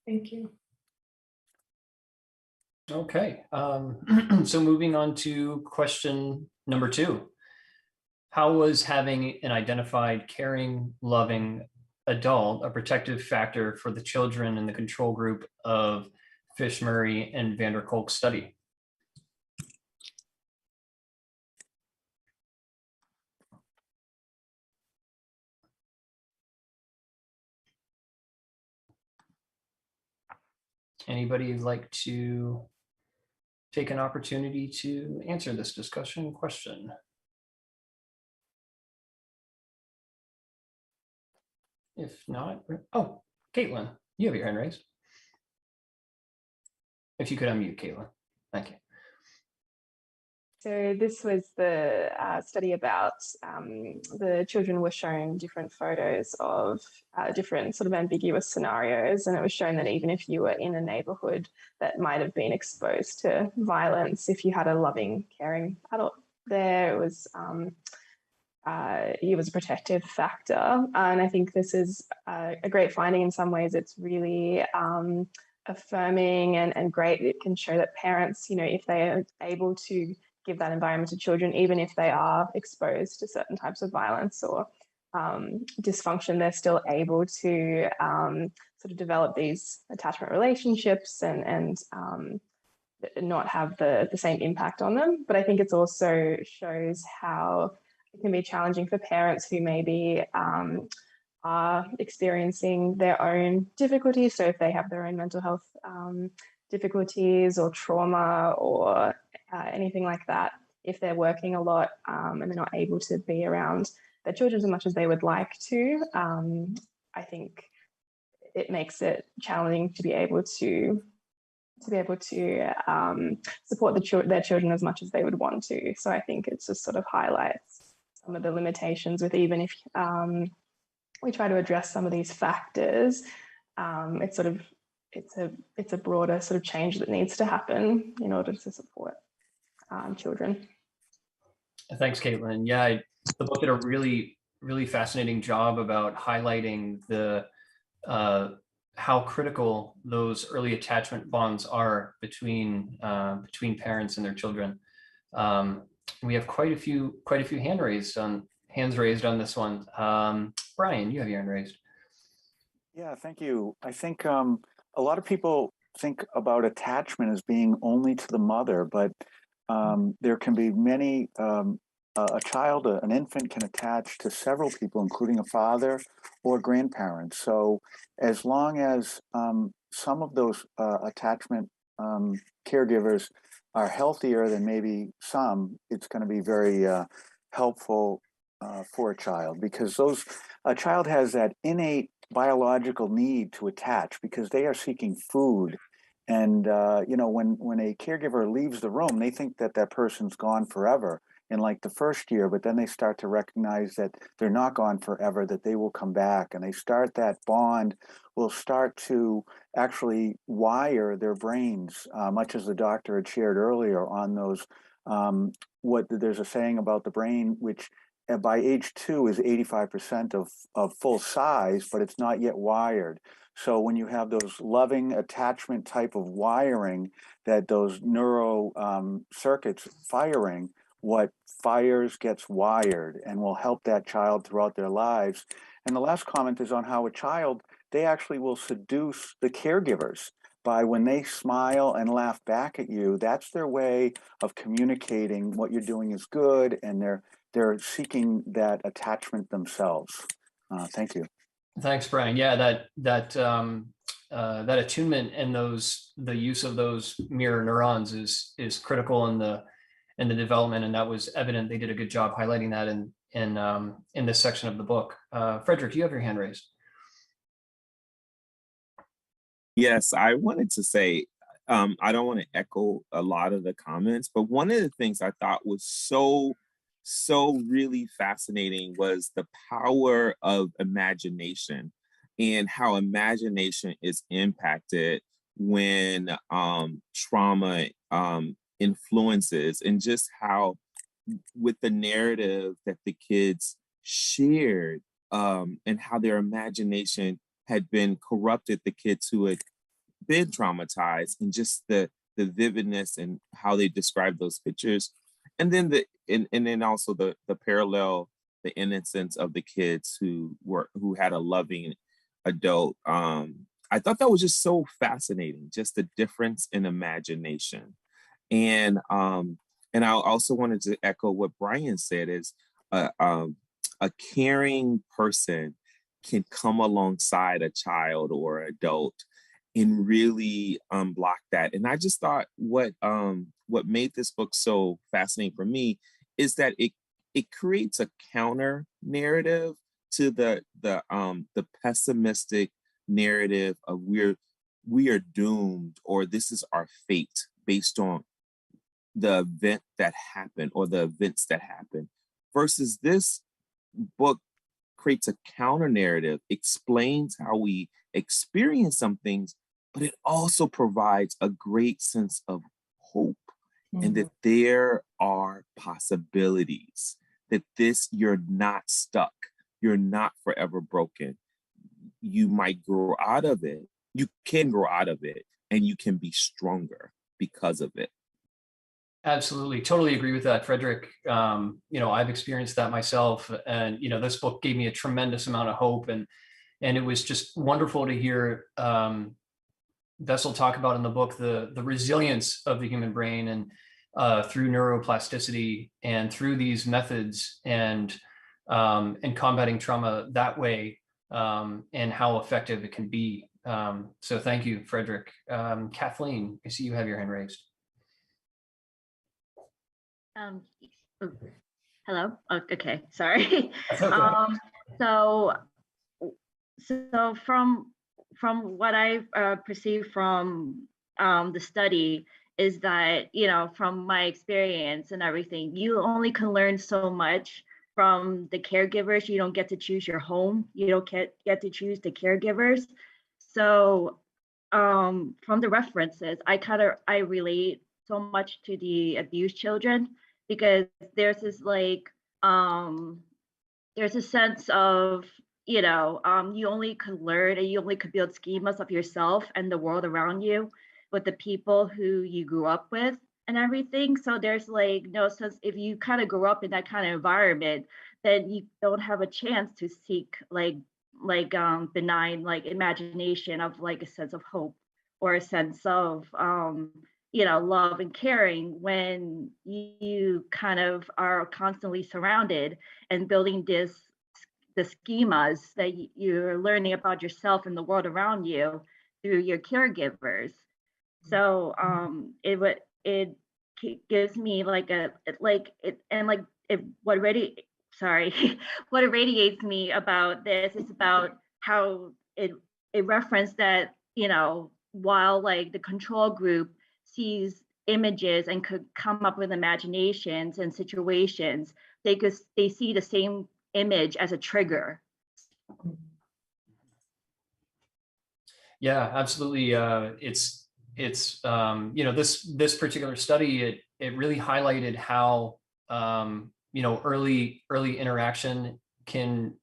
Thank you. Okay, so moving on to question number 2. How was having an identified, caring, loving adult a protective factor for the children in the control group of Fish, Murray, and van der Kolk's study? Anybody like to take an opportunity to answer this discussion question? If not, oh, Caitlin, you have your hand raised. If you could unmute, Caitlin. Thank you. So this was the study about the children were shown different photos of different sort of ambiguous scenarios, and it was shown that even if you were in a neighborhood that might have been exposed to violence, if you had a loving, caring adult there, it was a protective factor. And I think this is a great finding. In some ways, it's really affirming and great. It can show that parents, if they are able to give that environment to children, even if they are exposed to certain types of violence or dysfunction, they're still able to sort of develop these attachment relationships and not have the same impact on them. But I think it also shows how it can be challenging for parents who maybe are experiencing their own difficulties. So if they have their own mental health difficulties or trauma or anything like that, if they're working a lot and they're not able to be around their children as much as they would like to, I think it makes it challenging to be able to support their children as much as they would want to. So I think it just sort of highlights some of the limitations with, even if we try to address some of these factors, it's a broader sort of change that needs to happen in order to support children. Thanks, Caitlin. Yeah, the book did a really, really fascinating job about highlighting the how critical those early attachment bonds are between parents and their children. We have quite a few hands raised on this one. Brian, you have your hand raised. Yeah, thank you. I think a lot of people think about attachment as being only to the mother, but there can be many, a child, an infant can attach to several people, including a father or grandparents. So as long as some of those attachment caregivers are healthier than maybe some, it's going to be very helpful for a child, because a child has that innate biological need to attach because they are seeking food. And when a caregiver leaves the room, they think that that person's gone forever in like the first year, but then they start to recognize that they're not gone forever, that they will come back, and that bond will start to actually wire their brains, much as the doctor had shared earlier on those. There's a saying about the brain, which by age 2 is 85% of full size, but it's not yet wired. So when you have those loving attachment type of wiring, that those neuro circuits firing, what fires gets wired and will help that child throughout their lives. And the last comment is on how a child, they actually will seduce the caregivers by, when they smile and laugh back at you, that's their way of communicating what you're doing is good, and they're seeking that attachment themselves. Thank you. Thanks, Brian. Yeah, that attunement and the use of those mirror neurons is critical in the development, and that was evident. They did a good job highlighting that in this section of the book. Frederick, you have your hand raised. Yes, I wanted to say, I don't want to echo a lot of the comments, but one of the things I thought was so really fascinating was the power of imagination and how imagination is impacted when trauma influences, and just how with the narrative that the kids shared and how their imagination had been corrupted, the kids who had been traumatized, and just the vividness and how they described those pictures. and then then also the parallel, the innocence of the kids who had a loving adult. I thought that was just so fascinating, just the difference in imagination. And I also wanted to echo what Brian said, is a caring person can come alongside a child or adult and really unblock that. And I just thought what made this book so fascinating for me is that it creates a counter narrative to the pessimistic narrative of we are doomed, or this is our fate based on the event that happened or the events that happened, versus this book creates a counter narrative, explains how we experience some things, but it also provides a great sense of hope, and that there are possibilities, that you're not stuck, you're not forever broken. You might grow out of it, you can grow out of it, and you can be stronger because of it. Absolutely. Totally agree with that, Frederick. I've experienced that myself, and, this book gave me a tremendous amount of hope, and it was just wonderful to hear Bessel talk about in the book, the resilience of the human brain, and through neuroplasticity and through these methods, and combating trauma that way, and how effective it can be. So thank you, Frederick. Kathleen, I see you have your hand raised. Hello. Oh, okay, sorry. Okay. So from what I've perceived from the study is that, from my experience and everything, you only can learn so much from the caregivers. You don't get to choose your home. You don't get to choose the caregivers. So from the references, I relate so much to the abused children, because there's this there's a sense of, you only could learn and you only could build schemas of yourself and the world around you with the people who you grew up with and everything. So there's no sense, if you kind of grew up in that kind of environment, then you don't have a chance to seek benign imagination of a sense of hope or a sense of love and caring, when you kind of are constantly surrounded and building the schemas that you're learning about yourself and the world around you through your caregivers. So it gives me what irradiates me about this is about how it referenced that, while the control group sees images and could come up with imaginations and situations, they see the same image as a trigger. Yeah, absolutely. It's this particular study, it really highlighted how early interaction can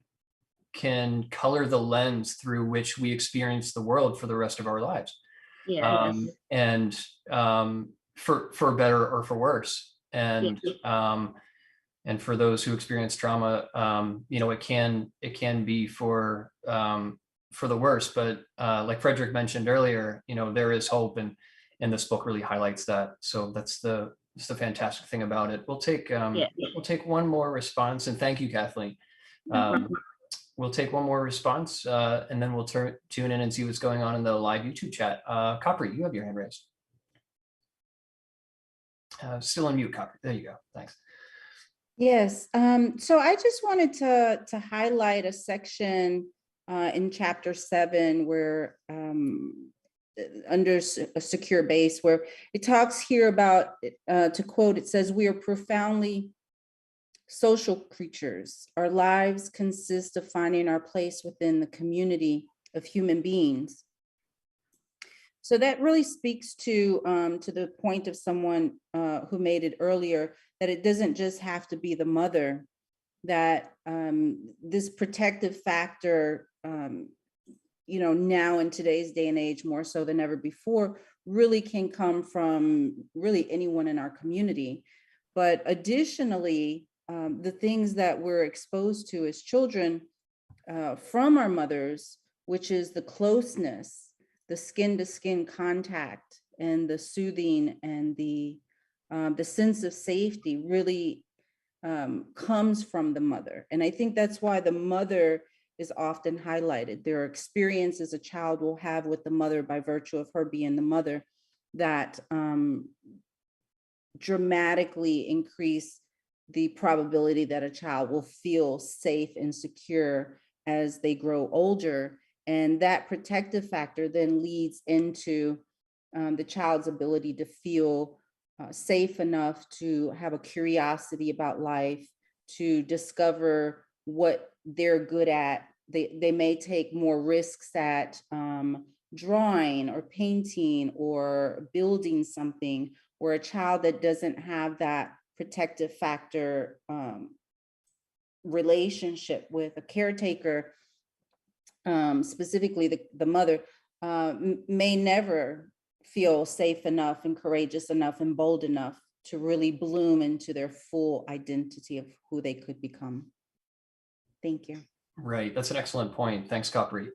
color the lens through which we experience the world for the rest of our lives. Yeah. And for better or for worse. And and for those who experience trauma, it can be for the worst. But like Frederick mentioned earlier, there is hope, and this book really highlights that. So that's the fantastic thing about it. We'll take one more response, and thank you, Kathleen. We'll take one more response, and then we'll tune in and see what's going on in the live YouTube chat. Coppery, you have your hand raised. Still on mute, Coppery. There you go. Thanks. Yes. So I just wanted to highlight a section in chapter 7 where under a secure base, where it talks here about, to quote, it says, "We are profoundly social creatures. Our lives consist of finding our place within the community of human beings." So that really speaks to the point of someone who made it earlier, that it doesn't just have to be the mother, that this protective factor, now in today's day and age, more so than ever before, really can come from really anyone in our community. But additionally, the things that we're exposed to as children from our mothers, which is the closeness, the skin to skin contact, and the soothing, and the sense of safety really comes from the mother. And I think that's why the mother is often highlighted. There are experiences a child will have with the mother by virtue of her being the mother that dramatically increase the probability that a child will feel safe and secure as they grow older. And that protective factor then leads into the child's ability to feel safe enough to have a curiosity about life, to discover what they're good at. They may take more risks at drawing or painting or building something, or a child that doesn't have that protective factor relationship with a caretaker, specifically the mother, may never feel safe enough and courageous enough and bold enough to really bloom into their full identity of who they could become. Thank you. Right, that's an excellent point. Thanks, Capri.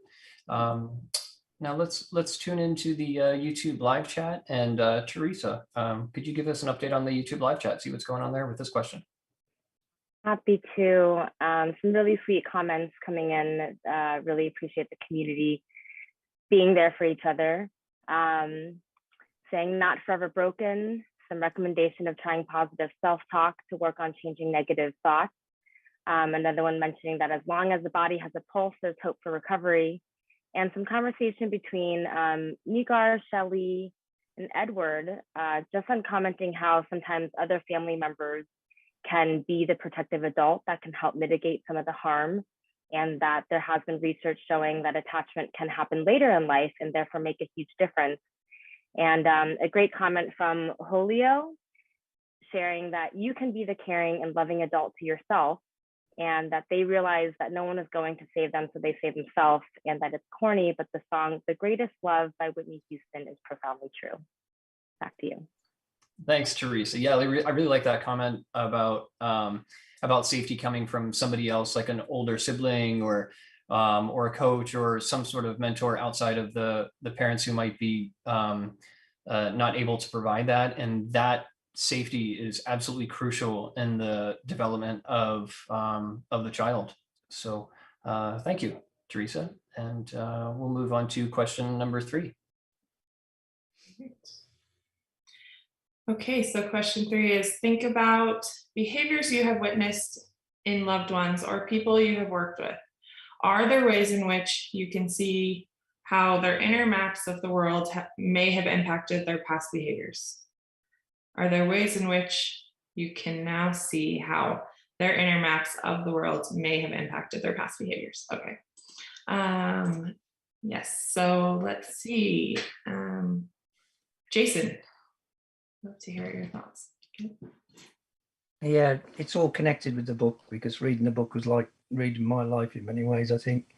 Now let's tune into the YouTube live chat, and Teresa, could you give us an update on the YouTube live chat? See what's going on there with this question. Happy to. Some really sweet comments coming in. Really appreciate the community being there for each other. Saying not forever broken. Some recommendation of trying positive self-talk to work on changing negative thoughts. Another one mentioning that as long as the body has a pulse, there's hope for recovery. And some conversation between Nigar, Shelley, and Edward, just on commenting how sometimes other family members can be the protective adult that can help mitigate some of the harm, and that there has been research showing that attachment can happen later in life and therefore make a huge difference. And a great comment from Holio, sharing that you can be the caring and loving adult to yourself, and that they realize that no one is going to save them, so they save themselves, and that it's corny, but the song The Greatest Love by Whitney Houston is profoundly true. Back to you. Thanks, Teresa. Yeah, I really like that comment about safety coming from somebody else, like an older sibling or a coach or some sort of mentor outside of the parents who might be not able to provide that. And that safety is absolutely crucial in the development of the child. So thank you, Teresa. And we'll move on to question number 3. Okay, so question 3 is, think about behaviors you have witnessed in loved ones or people you have worked with. Are there ways in which you can see how their inner maps of the world may have impacted their past behaviors? Are there ways in which you can now see how their inner maps of the world may have impacted their past behaviors? Okay. Yes, so let's see. Jason, love to hear your thoughts. Yeah, it's all connected with the book, because reading the book was like reading my life in many ways, I think.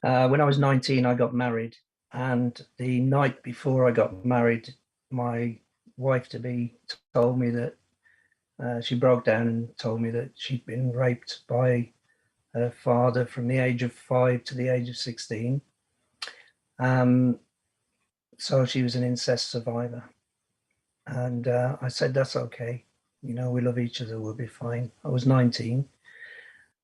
When I was 19, I got married, and the night before I got married, my wife-to-be told me that she broke down and told me that she'd been raped by her father from the age of 5 to the age of 16. So she was an incest survivor. And I said, that's okay. You know, we love each other, we'll be fine. I was 19.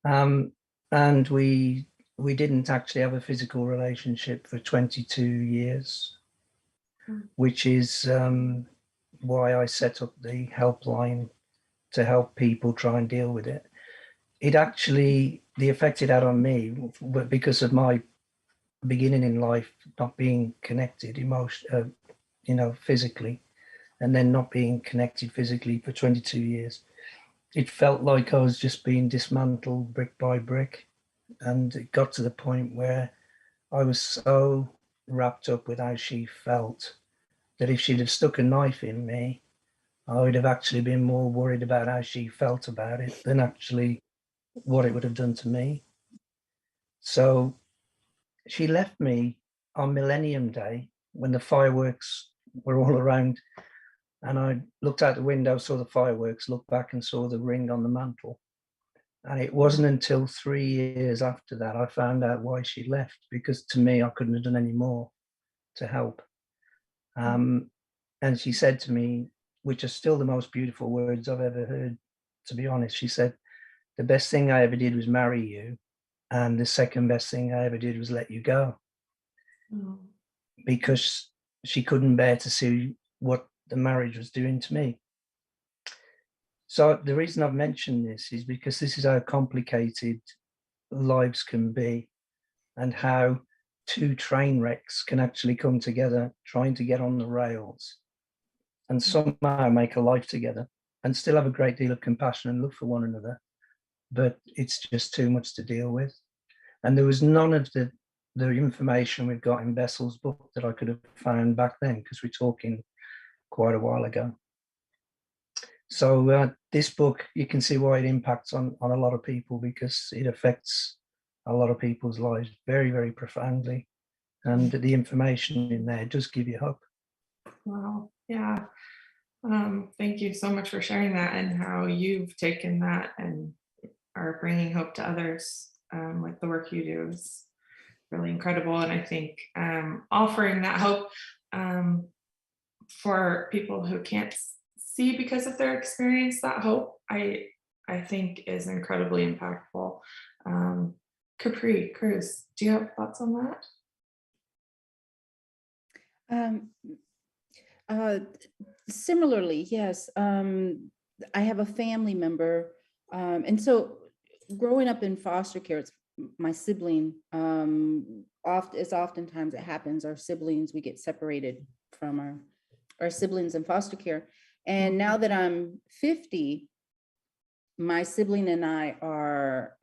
And we didn't actually have a physical relationship for 22 years, which is why I set up the helpline to help people try and deal with it. It actually, the effect it had on me, because of my beginning in life, not being connected physically, and then not being connected physically for 22 years. It felt like I was just being dismantled brick by brick. And it got to the point where I was so wrapped up with how she felt that if she'd have stuck a knife in me, I would have actually been more worried about how she felt about it than actually what it would have done to me. So she left me on Millennium Day when the fireworks were all around And I looked out the window, saw the fireworks, looked back and saw the ring on the mantle. And it wasn't until 3 years after that I found out why she left, because to me, I couldn't have done any more to help. And she said to me, which are still the most beautiful words I've ever heard, to be honest, she said, the best thing I ever did was marry you. And the second best thing I ever did was let you go. Because she couldn't bear to see what the marriage was doing to me. So the reason I've mentioned this is because this is how complicated lives can be, and how two train wrecks can actually come together trying to get on the rails and somehow make a life together and still have a great deal of compassion and love for one another. But it's just too much to deal with. And there was none of the information we've got in Bessel's book that I could have found back then, because we're talking quite a while ago. So this book, you can see why it impacts on a lot of people, because it affects a lot of people's lives very, very profoundly. And the information in there does give you hope. Wow. Yeah. Thank you so much for sharing that, and how you've taken that and are bringing hope to others with the work you do is really incredible. And I think offering that hope for people who can't see because of their experience, that hope, I think is incredibly impactful. Capri, Cruz, do you have thoughts on that? Similarly, yes. I have a family member, and so growing up in foster care, it's my sibling. Oftentimes it happens. Our siblings, we get separated from our siblings in foster care. And now that I'm 50, my sibling and I are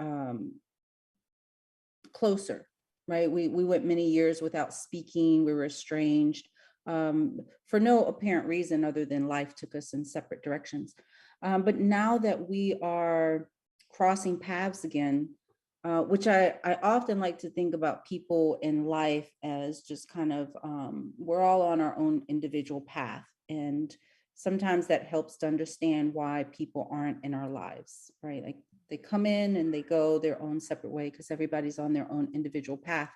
closer, right? We went many years without speaking. We were estranged for no apparent reason other than life took us in separate directions. But now that we are crossing paths again, which I often like to think about people in life as just kind of, we're all on our own individual path. And sometimes that helps to understand why people aren't in our lives, right? Like they come in and they go their own separate way because everybody's on their own individual path.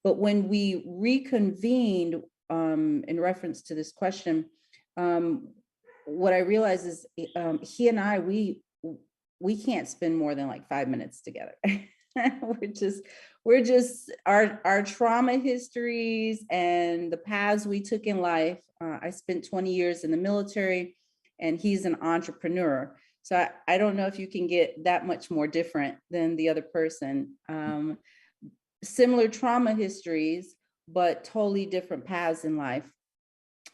But when we reconvened in reference to this question, what I realized is he and I, we can't spend more than like 5 minutes together. we're just our trauma histories and the paths we took in life. I spent 20 years in the military, and he's an entrepreneur. So I don't know if you can get that much more different than the other person. Similar trauma histories, but totally different paths in life.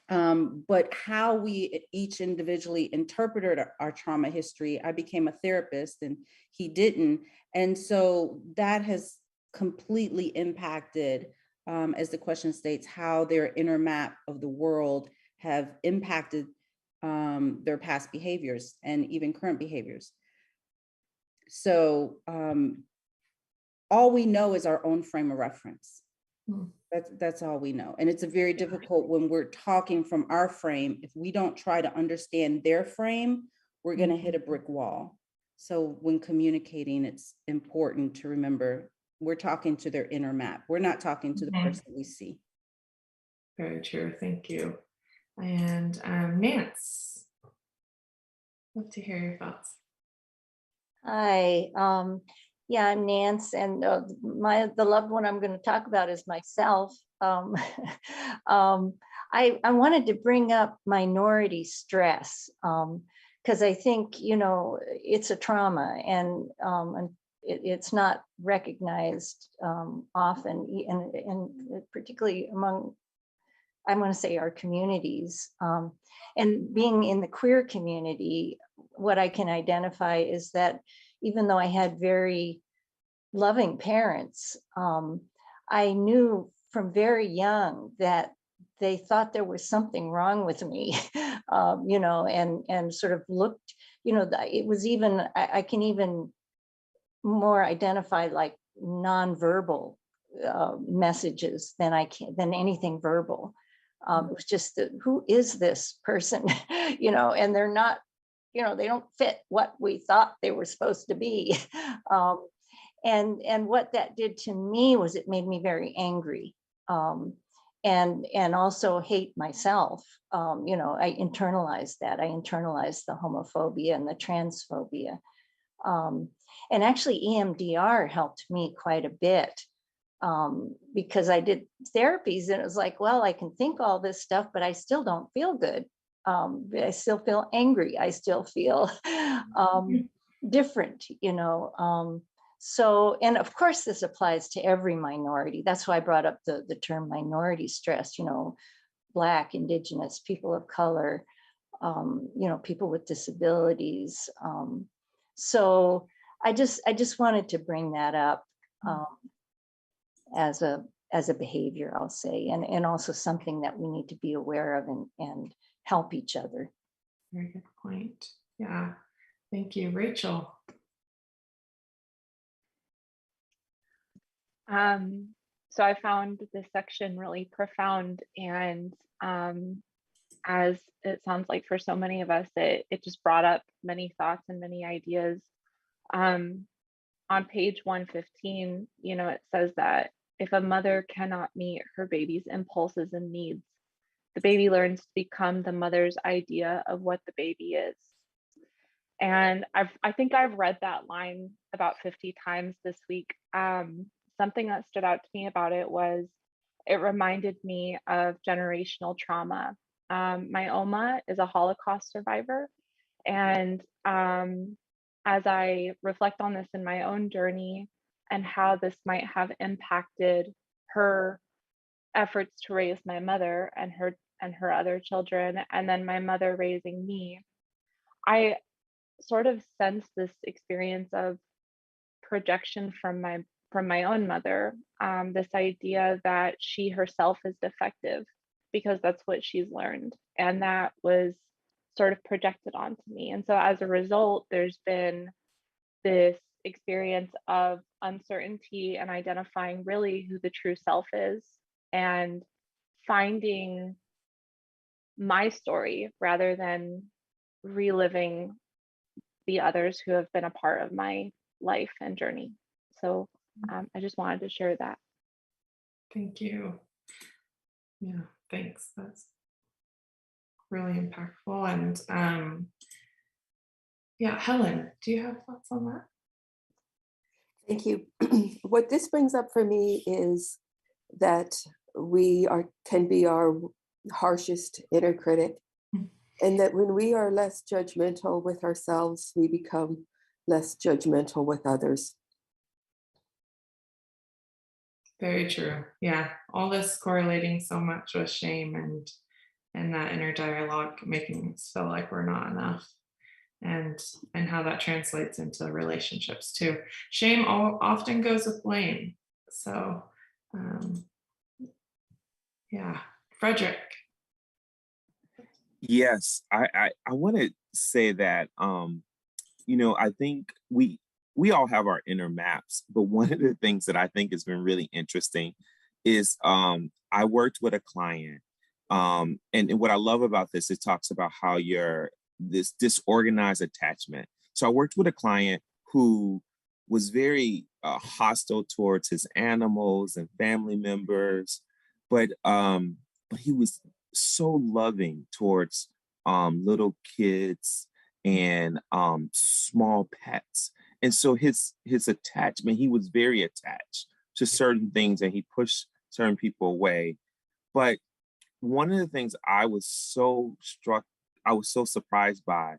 But how we each individually interpreted our trauma history, I became a therapist and he didn't. And so that has completely impacted, as the question states, how their inner map of the world have impacted their past behaviors and even current behaviors. So all we know is our own frame of reference. That's all we know. And it's a very difficult when we're talking from our frame. If we don't try to understand their frame, we're going to hit a brick wall. So when communicating, it's important to remember we're talking to their inner map. We're not talking to the person we see. Very true. Thank you. And Nance, love to hear your thoughts. Hi. Yeah, I'm Nance, and the loved one I'm going to talk about is myself. I wanted to bring up minority stress because I think, it's a trauma, and it's not recognized often, and particularly among, I'm going to say, our communities. And being in the queer community, what I can identify is that even though I had very loving parents, I knew from very young that they thought there was something wrong with me, and sort of looked, it was even, I can even more identify like nonverbal messages than anything verbal. It was just who is this person, and they're not, they don't fit what we thought they were supposed to be. And what that did to me was it made me very angry, and also hate myself. I internalized that. I internalized the homophobia and the transphobia. And actually EMDR helped me quite a bit, because I did therapies and it was like, well, I can think all this stuff, but I still don't feel good. I still feel angry. I still feel different, So, and of course, this applies to every minority. That's why I brought up the term minority stress, Black, Indigenous, people of color, people with disabilities. So I just wanted to bring that up as a behavior, I'll say, and also something that we need to be aware of and help each other. Very good point. Yeah, thank you, Rachel. So I found this section really profound, and as it sounds like for so many of us, it just brought up many thoughts and many ideas. On page 115, it says that if a mother cannot meet her baby's impulses and needs, the baby learns to become the mother's idea of what the baby is. And I think I've read that line about 50 times this week. Something that stood out to me about it was it reminded me of generational trauma. My Oma is a Holocaust survivor. And as I reflect on this in my own journey and how this might have impacted her efforts to raise my mother and her other children, and then my mother raising me, I sort of sense this experience of projection from my own mother, this idea that she herself is defective because that's what she's learned, and that was sort of projected onto me. And so as a result, there's been this experience of uncertainty and identifying really who the true self is and finding my story rather than reliving the others who have been a part of my life and journey. So I just wanted to share that. Thank you. Yeah, thanks. That's really impactful. And yeah, Helen, do you have thoughts on that? Thank you. What this brings up for me is that we can be our harshest inner critic, and that when we are less judgmental with ourselves, we become less judgmental with others. Very true. Yeah, all this correlating so much with shame and that inner dialogue making us feel like we're not enough, and how that translates into relationships too. Shame often goes with blame. So yeah, Frederick. Yes, I want to say that I think we all have our inner maps, but one of the things that I think has been really interesting is I worked with a client, and what I love about this, it talks about how you're this disorganized attachment. So I worked with a client who was very hostile towards his animals and family members, but he was so loving towards little kids and small pets. And so his attachment, he was very attached to certain things and he pushed certain people away. But one of the things I was so surprised by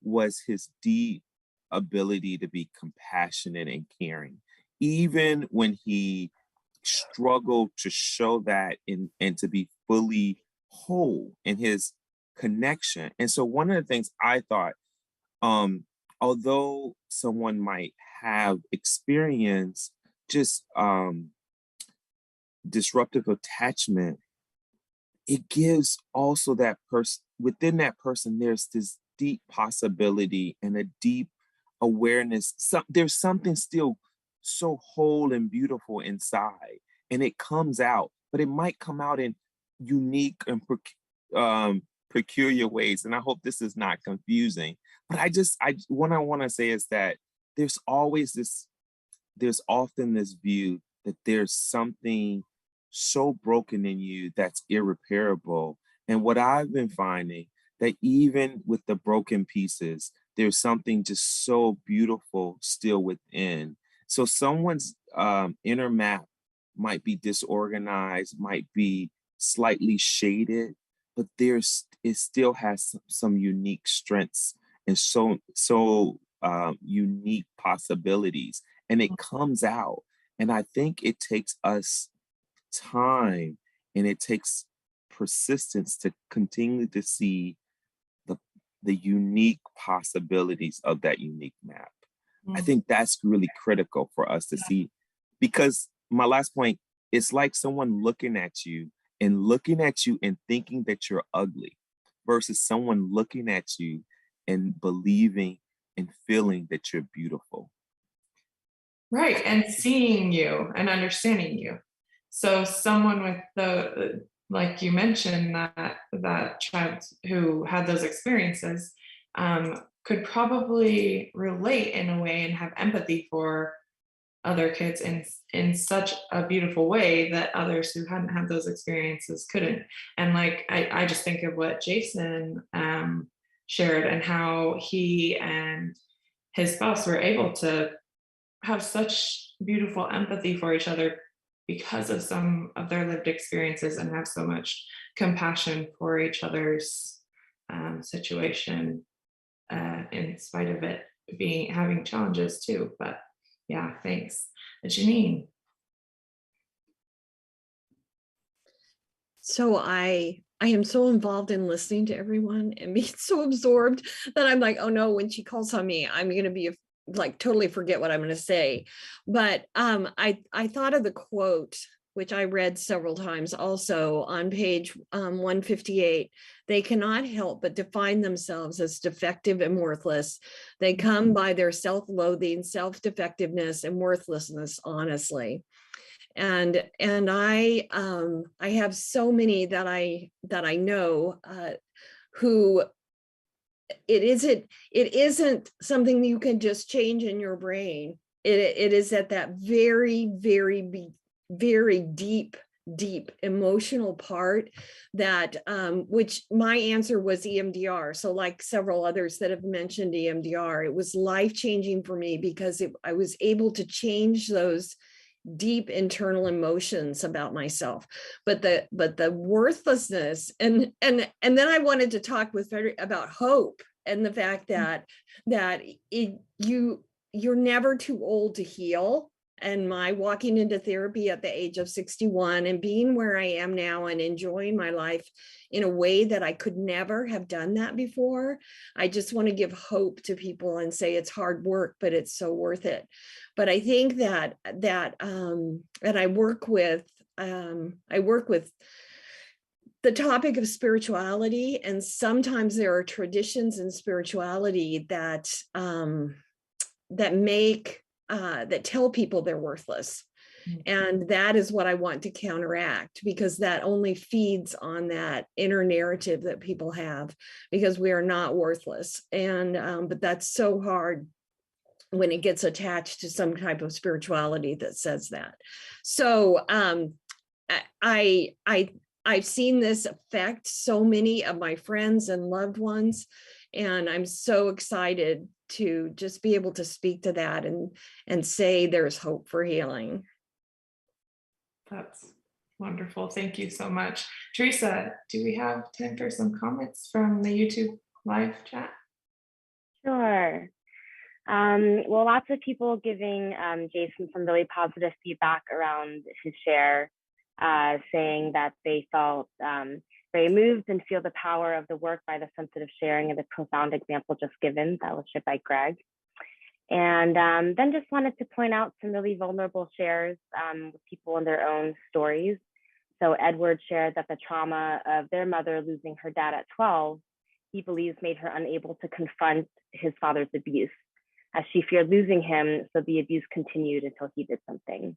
was his deep ability to be compassionate and caring, even when he struggled to show that and to be fully whole in his connection. And so one of the things I thought, although someone might have experienced just disruptive attachment, it gives also that person, within that person, there's this deep possibility and a deep awareness. There's something still so whole and beautiful inside, and it comes out, but it might come out in unique and peculiar ways. And I hope this is not confusing, but what I want to say is that there's often this view that there's something so broken in you that's irreparable. And what I've been finding, that even with the broken pieces, there's something just so beautiful still within. So someone's inner map might be disorganized, might be slightly shaded, but it still has some unique strengths and so unique possibilities, and it comes out. And I think it takes us time and it takes persistence to continue to see the unique possibilities of that unique map. I think that's really critical for us to see, because my last point, it's like someone looking at you and thinking that you're ugly versus someone looking at you and believing and feeling that you're beautiful. Right, and seeing you and understanding you. So someone with like you mentioned, that child who had those experiences could probably relate in a way and have empathy for other kids in such a beautiful way that others who hadn't had those experiences couldn't. And like I just think of what Jason shared and how he and his spouse were able to have such beautiful empathy for each other because of some of their lived experiences, and have so much compassion for each other's situation in spite of it having challenges too. But yeah, thanks. Janine. So I am so involved in listening to everyone and being so absorbed that I'm like, oh no, when she calls on me, I'm going to be like totally forget what I'm going to say. But I thought of the quote, which I read several times also on page 158. They cannot help but define themselves as defective and worthless. They come by their self-loathing, self-defectiveness, and worthlessness, honestly. And I have so many that I know who it isn't something you can just change in your brain. It is at that very, very, very deep emotional part that which my answer was EMDR. So like several others that have mentioned EMDR, it was life-changing for me because I was able to change those deep internal emotions about myself, but the worthlessness, and then I wanted to talk with Frederick about hope and the fact that you're never too old to heal. And my walking into therapy at the age of 61 and being where I am now and enjoying my life in a way that I could never have done that before. I just want to give hope to people and say it's hard work, but it's so worth it. But I think that and I work with the topic of spirituality, and sometimes there are traditions in spirituality that tell people they're worthless. And that is what I want to counteract, because that only feeds on that inner narrative that people have, because we are not worthless. And but that's so hard when it gets attached to some type of spirituality that says that. So I've seen this affect so many of my friends and loved ones, and I'm so excited to just be able to speak to that and say there's hope for healing. That's wonderful. Thank you so much. Teresa, do we have time for some comments from the YouTube live chat? Sure. Well, lots of people giving Jason some really positive feedback around his share, saying that they felt very moved and feel the power of the work by the sensitive sharing and the profound example just given. That was shared by Greg. And then just wanted to point out some really vulnerable shares with people in their own stories. So Edward shared that the trauma of their mother losing her dad at 12, he believes made her unable to confront his father's abuse, as she feared losing him, so the abuse continued until he did something.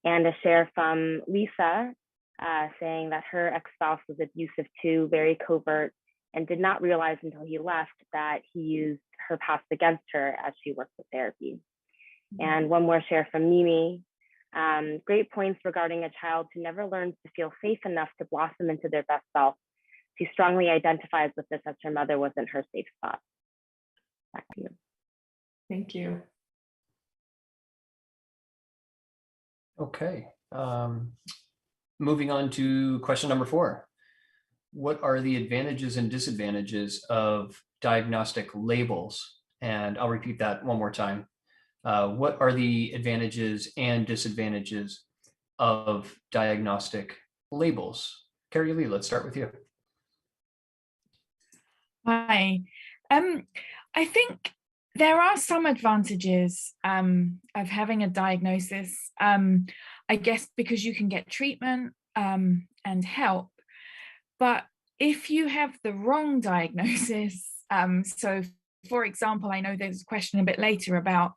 And a share from Lisa, saying that her ex-spouse was abusive too, very covert, and did not realize until he left that he used her past against her as she worked with therapy. And one more share from Mimi. Great points regarding a child who never learns to feel safe enough to blossom into their best self. She strongly identifies with this as her mother wasn't her safe spot. Back to you. Thank you. Okay. Moving on to question number 4. What are the advantages and disadvantages of diagnostic labels? And I'll repeat that one more time. What are the advantages and disadvantages of diagnostic labels? Carrie Lee, let's start with you. Hi. I think there are some advantages of having a diagnosis, I guess because you can get treatment and help. But if you have the wrong diagnosis, so for example, I know there's a question a bit later about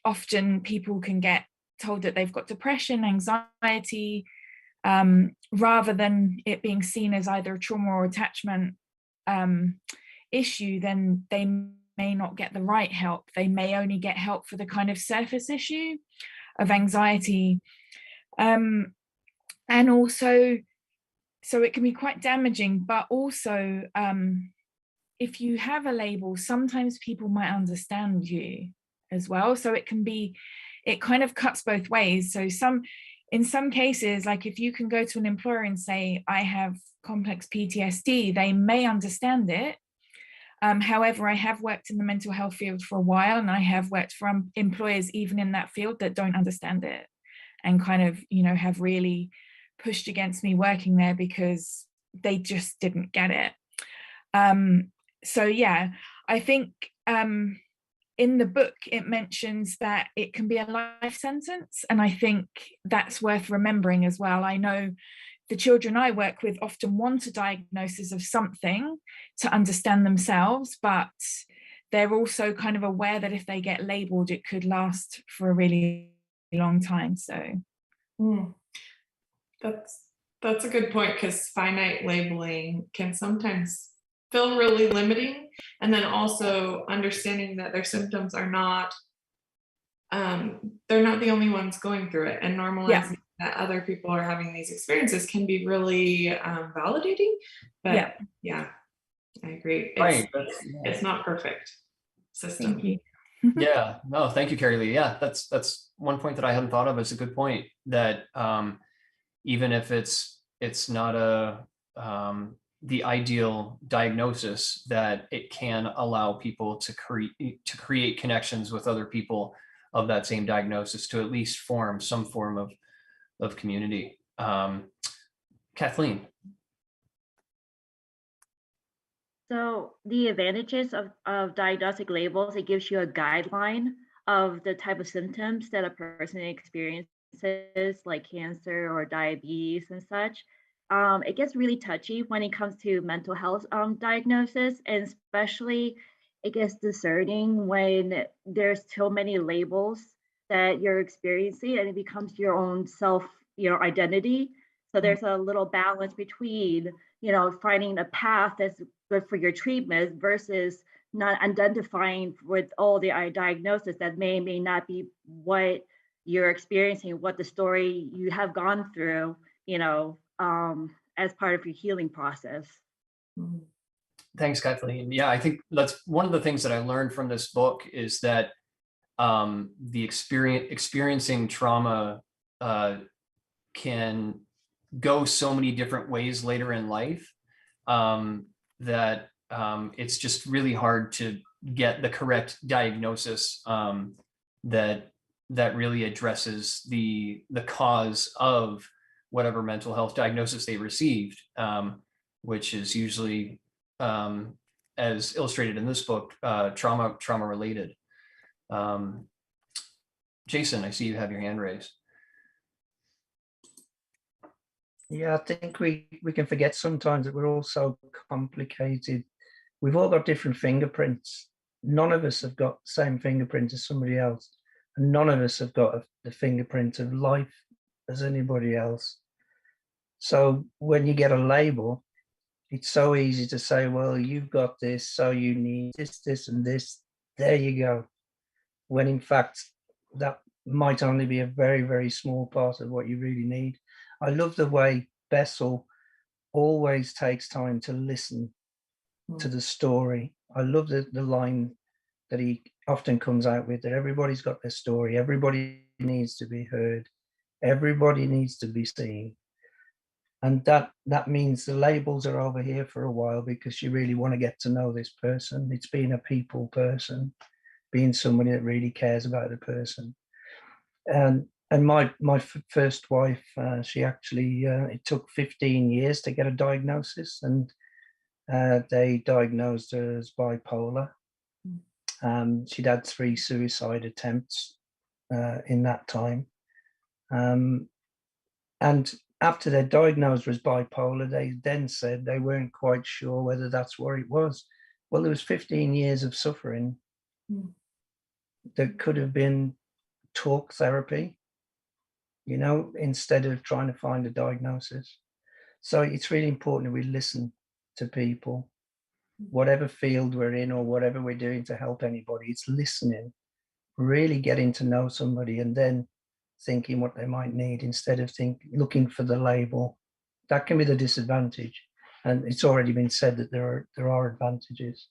often people can get told that they've got depression, anxiety, rather than it being seen as either a trauma or attachment issue, then they may not get the right help. They may only get help for the kind of surface issue of anxiety. And also, so it can be quite damaging, but also if you have a label, sometimes people might understand you as well. So it can be, it kind of cuts both ways. So in some cases, like if you can go to an employer and say, I have complex PTSD, they may understand it. However, I have worked in the mental health field for a while, and I have worked for employers even in that field that don't understand it and kind of, you know, have really pushed against me working there because they just didn't get it. So yeah, I think in the book, it mentions that it can be a life sentence. And I think that's worth remembering as well. I know the children I work with often want a diagnosis of something to understand themselves, but they're also kind of aware that if they get labeled, it could last for a really long time. So that's a good point, because finite labeling can sometimes feel really limiting. And then also understanding that their symptoms are not, they're not the only ones going through it, and normalizing that other people are having these experiences can be really validating. But yeah, I agree. It's not perfect system. Thank you. Yeah, no, thank you, Carrie Lee. Yeah, that's one point that I hadn't thought of. It's a good point that even if it's not the ideal diagnosis, that it can allow people to create connections with other people of that same diagnosis to at least form some form of community. Kathleen. So the advantages of diagnostic labels, it gives you a guideline of the type of symptoms that a person experiences, like cancer or diabetes and such. It gets really touchy when it comes to mental health diagnosis, and especially it gets discerning when there's so many labels that you're experiencing, and it becomes your own self, identity. So there's a little balance between, finding a path that's good for your treatment versus not identifying with all the diagnosis that may not be what you're experiencing, what the story you have gone through, as part of your healing process. Thanks, Kathleen. Yeah, I think that's one of the things that I learned from this book is that the experiencing trauma can go so many different ways later in life that it's just really hard to get the correct diagnosis that really addresses the cause of whatever mental health diagnosis they received, which is usually, as illustrated in this book, trauma related. Jason, I see you have your hand raised. Yeah, I think we can forget sometimes that we're all so complicated. We've all got different fingerprints. None of us have got the same fingerprint as somebody else. And none of us have got the fingerprint of life as anybody else. So when you get a label, it's so easy to say, well, you've got this, so you need this, this, and this. There you go. When in fact, that might only be a very, very small part of what you really need. I love the way Bessel always takes time to listen to the story. I love the line that he often comes out with, that everybody's got their story, everybody needs to be heard, everybody needs to be seen. And that means the labels are over here for a while, because you really want to get to know this person. It's being a people person, being somebody that really cares about the person. And my first wife, she actually, it took 15 years to get a diagnosis, and they diagnosed her as bipolar. She'd had 3 suicide attempts in that time. And after they're diagnosed as bipolar, they then said they weren't quite sure whether that's what it was. Well, there was 15 years of suffering. There could have been talk therapy, you know, instead of trying to find a diagnosis. So it's really important that we listen to people, whatever field we're in or whatever we're doing to help anybody. It's listening, really getting to know somebody, and then thinking what they might need instead of looking for the label. That can be the disadvantage, and it's already been said that there are advantages.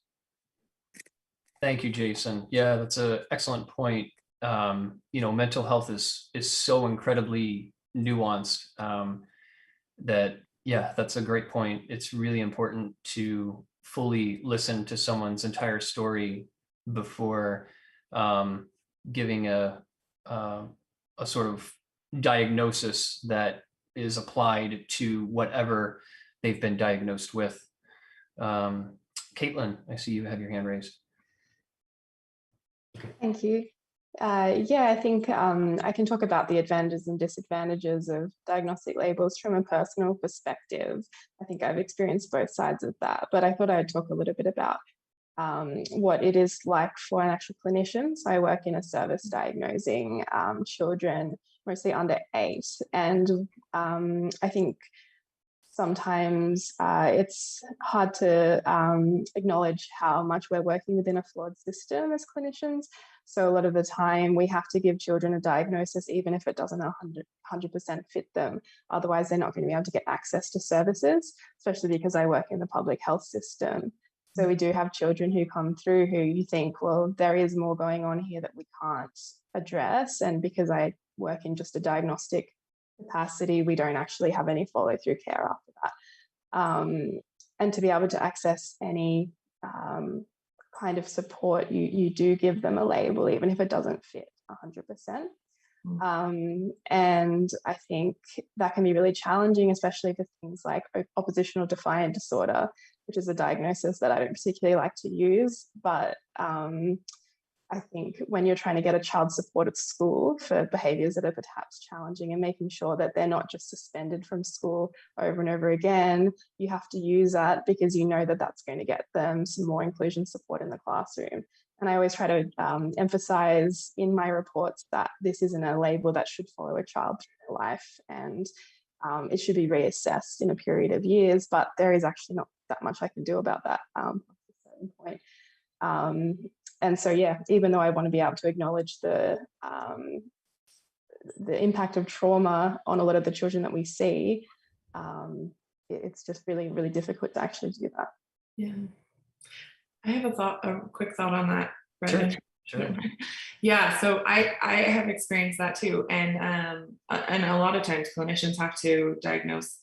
Thank you, Jason. Yeah, that's an excellent point. You know, mental health is so incredibly nuanced that, yeah, that's a great point. It's really important to fully listen to someone's entire story before giving a sort of diagnosis that is applied to whatever they've been diagnosed with. Caitlin, I see you have your hand raised. Thank you. Yeah, I think I can talk about the advantages and disadvantages of diagnostic labels from a personal perspective. I think I've experienced both sides of that, but I thought I'd talk a little bit about what it is like for an actual clinician. So I work in a service diagnosing children, mostly under 8. And I think sometimes it's hard to acknowledge how much we're working within a flawed system as clinicians. So a lot of the time we have to give children a diagnosis, even if it doesn't 100% fit them. Otherwise, they're not going to be able to get access to services, especially because I work in the public health system. So we do have children who come through who you think, well, there is more going on here that we can't address. And because I work in just a diagnostic capacity, we don't actually have any follow-through care after that. And to be able to access any kind of support, you do give them a label, even if it doesn't fit 100%. And I think that can be really challenging, especially for things like oppositional defiant disorder, which is a diagnosis that I don't particularly like to use. But I think when you're trying to get a child support at school for behaviours that are perhaps challenging, and making sure that they're not just suspended from school over and over again, you have to use that because you know that that's going to get them some more inclusion support in the classroom. And I always try to emphasise in my reports that this isn't a label that should follow a child through their life, and it should be reassessed in a period of years, but there is actually not that much I can do about that at a certain point. And so, yeah, even though I want to be able to acknowledge the impact of trauma on a lot of the children that we see, it's just really, really difficult to actually do that. Yeah. I have a quick thought on that, Brendan. Sure. Yeah, so I have experienced that too. And a lot of times clinicians have to diagnose.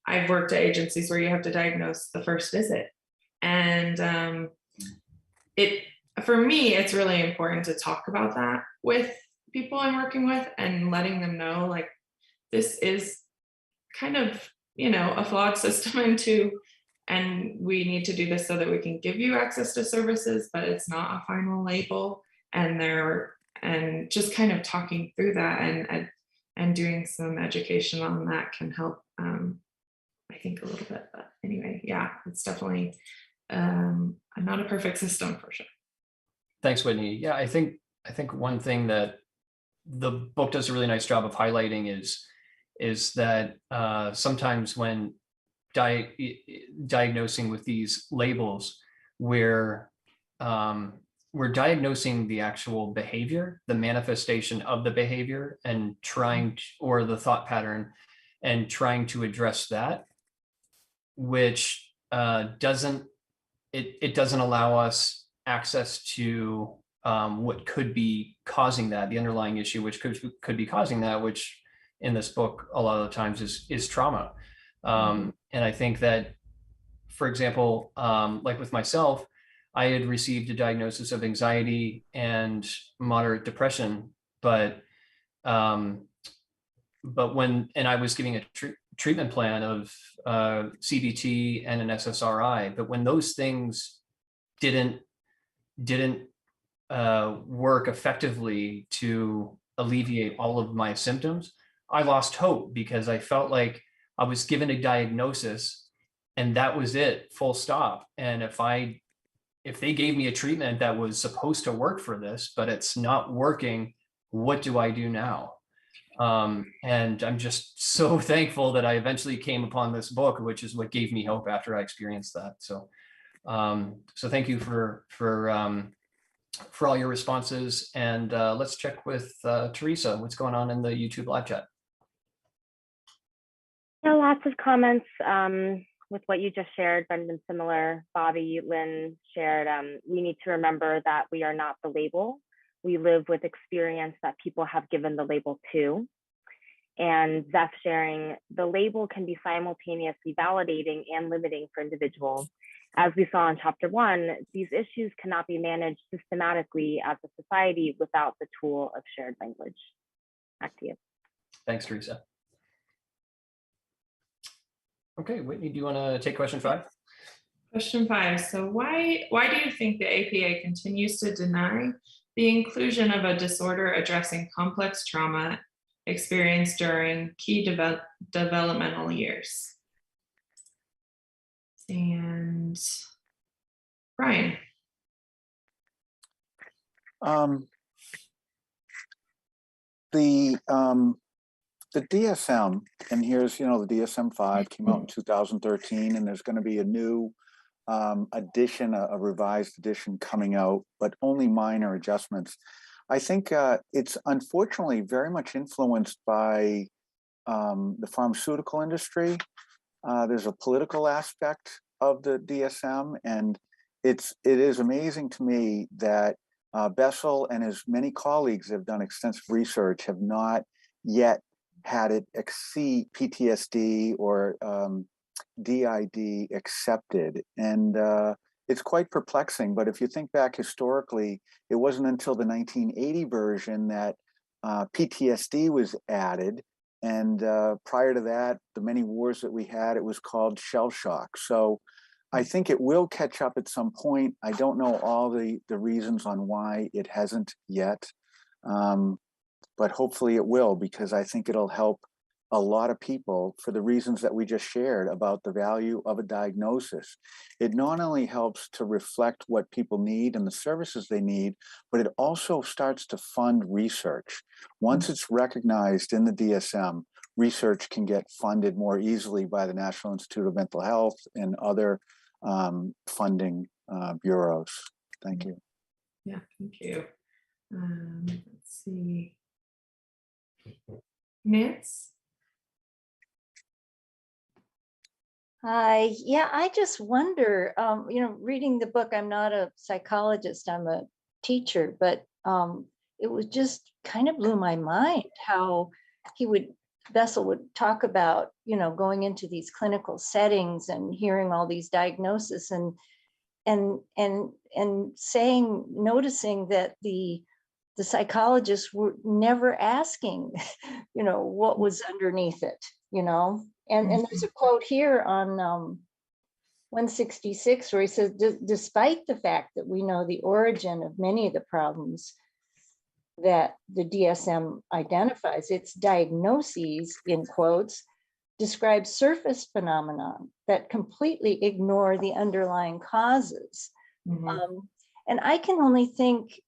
I've worked at agencies where you have to diagnose the first visit. And for me, it's really important to talk about that with people I'm working with and letting them know, like, this is kind of, a flawed system and we need to do this so that we can give you access to services, but it's not a final label. And just kind of talking through that and doing some education on that can help, I think, a little bit. But anyway, yeah, it's definitely not a perfect system for sure. Thanks, Whitney. Yeah, I think one thing that the book does a really nice job of highlighting is is that sometimes when diagnosing with these labels, we're diagnosing the actual behavior, the manifestation of the behavior, and trying to, or the thought pattern, and trying to address that, which doesn't allow us access to what could be causing that, the underlying issue, which could be causing that, which in this book a lot of the times is trauma. And I think that, for example, like with myself, I had received a diagnosis of anxiety and moderate depression, but when I was giving a treatment plan of CBT and an SSRI, but when those things didn't work effectively to alleviate all of my symptoms, I lost hope, because I felt like I was given a diagnosis and that was it, full stop. And if they gave me a treatment that was supposed to work for this, but it's not working, what do I do now? And I'm just so thankful that I eventually came upon this book, which is what gave me hope after I experienced that. So thank you for all your responses. And let's check with Teresa, what's going on in the YouTube live chat. Yeah, lots of comments with what you just shared, Brendan, similar. Bobby Lynn shared, we need to remember that we are not the label. We live with experience that people have given the label to. And Zeph sharing, the label can be simultaneously validating and limiting for individuals. As we saw in chapter 1, these issues cannot be managed systematically as a society without the tool of shared language. Back to you. Thanks, Teresa. Okay, Whitney, do you want to take question 5? Question 5. So why do you think the APA continues to deny the inclusion of a disorder addressing complex trauma experienced during key developmental years? And Brian. The DSM, and here's, the DSM-5 came out in 2013, and there's going to be a new edition, a revised edition coming out, but only minor adjustments. I think it's unfortunately very much influenced by the pharmaceutical industry. There's a political aspect of the DSM, and it is amazing to me that Bessel and his many colleagues have done extensive research, have not yet had it exceed PTSD or DID accepted. And it's quite perplexing, but if you think back historically, it wasn't until the 1980 version that PTSD was added. And prior to that, the many wars that we had, it was called shell shock. So I think it will catch up at some point. I don't know all the reasons on why it hasn't yet, but hopefully it will, because I think it'll help a lot of people for the reasons that we just shared about the value of a diagnosis. It not only helps to reflect what people need and the services they need, but it also starts to fund research. Once it's recognized in the DSM, research can get funded more easily by the National Institute of Mental Health and other funding bureaus. Thank you. Yeah, thank you. Let's see. Nance? Hi, yeah, I just wonder, reading the book, I'm not a psychologist, I'm a teacher, but it was just kind of blew my mind how Bessel would talk about, going into these clinical settings and hearing all these diagnoses and saying, noticing that the psychologists were never asking, what was underneath it, And there's a quote here on 166 where he says, despite the fact that we know the origin of many of the problems that the DSM identifies, its diagnoses, in quotes, describe surface phenomenon that completely ignore the underlying causes. And I can only think,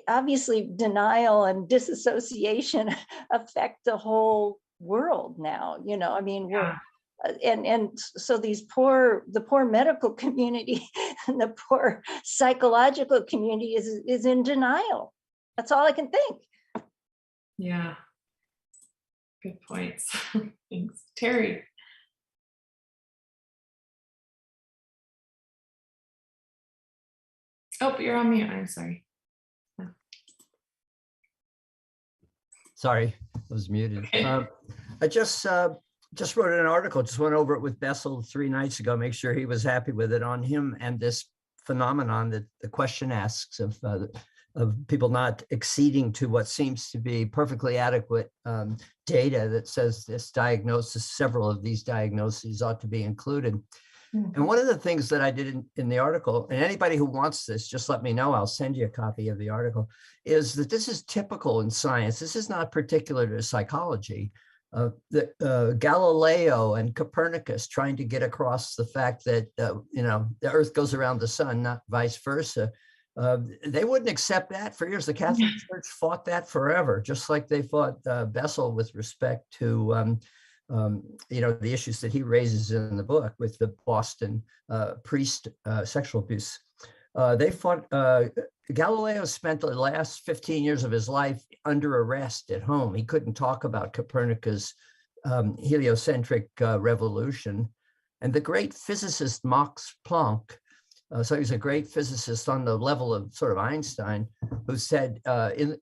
obviously denial and disassociation affect the whole world now. I mean, we're and so the poor medical community and the poor psychological community is in denial. That's all I can think. Yeah. Good points. Thanks. Terry. Oh, you're on mute. I'm sorry. Sorry, I was muted. I just wrote an article, just went over it with Bessel 3 nights ago, make sure he was happy with it, on him and this phenomenon that the question asks of people not acceding to what seems to be perfectly adequate data that says this diagnosis, several of these diagnoses ought to be included. And one of the things that I did in the article, and anybody who wants this, just let me know, I'll send you a copy of the article, is that this is typical in science. This is not particular to psychology. Galileo and Copernicus trying to get across the fact that, the earth goes around the sun, not vice versa. They wouldn't accept that for years. The Catholic Church fought that forever, just like they fought Bessel with respect to the issues that he raises in the book with the Boston priest sexual abuse. They fought. Galileo spent the last 15 years of his life under arrest at home. He couldn't talk about Copernicus' heliocentric revolution. And the great physicist Max Planck, so he's a great physicist on the level of sort of Einstein, who said,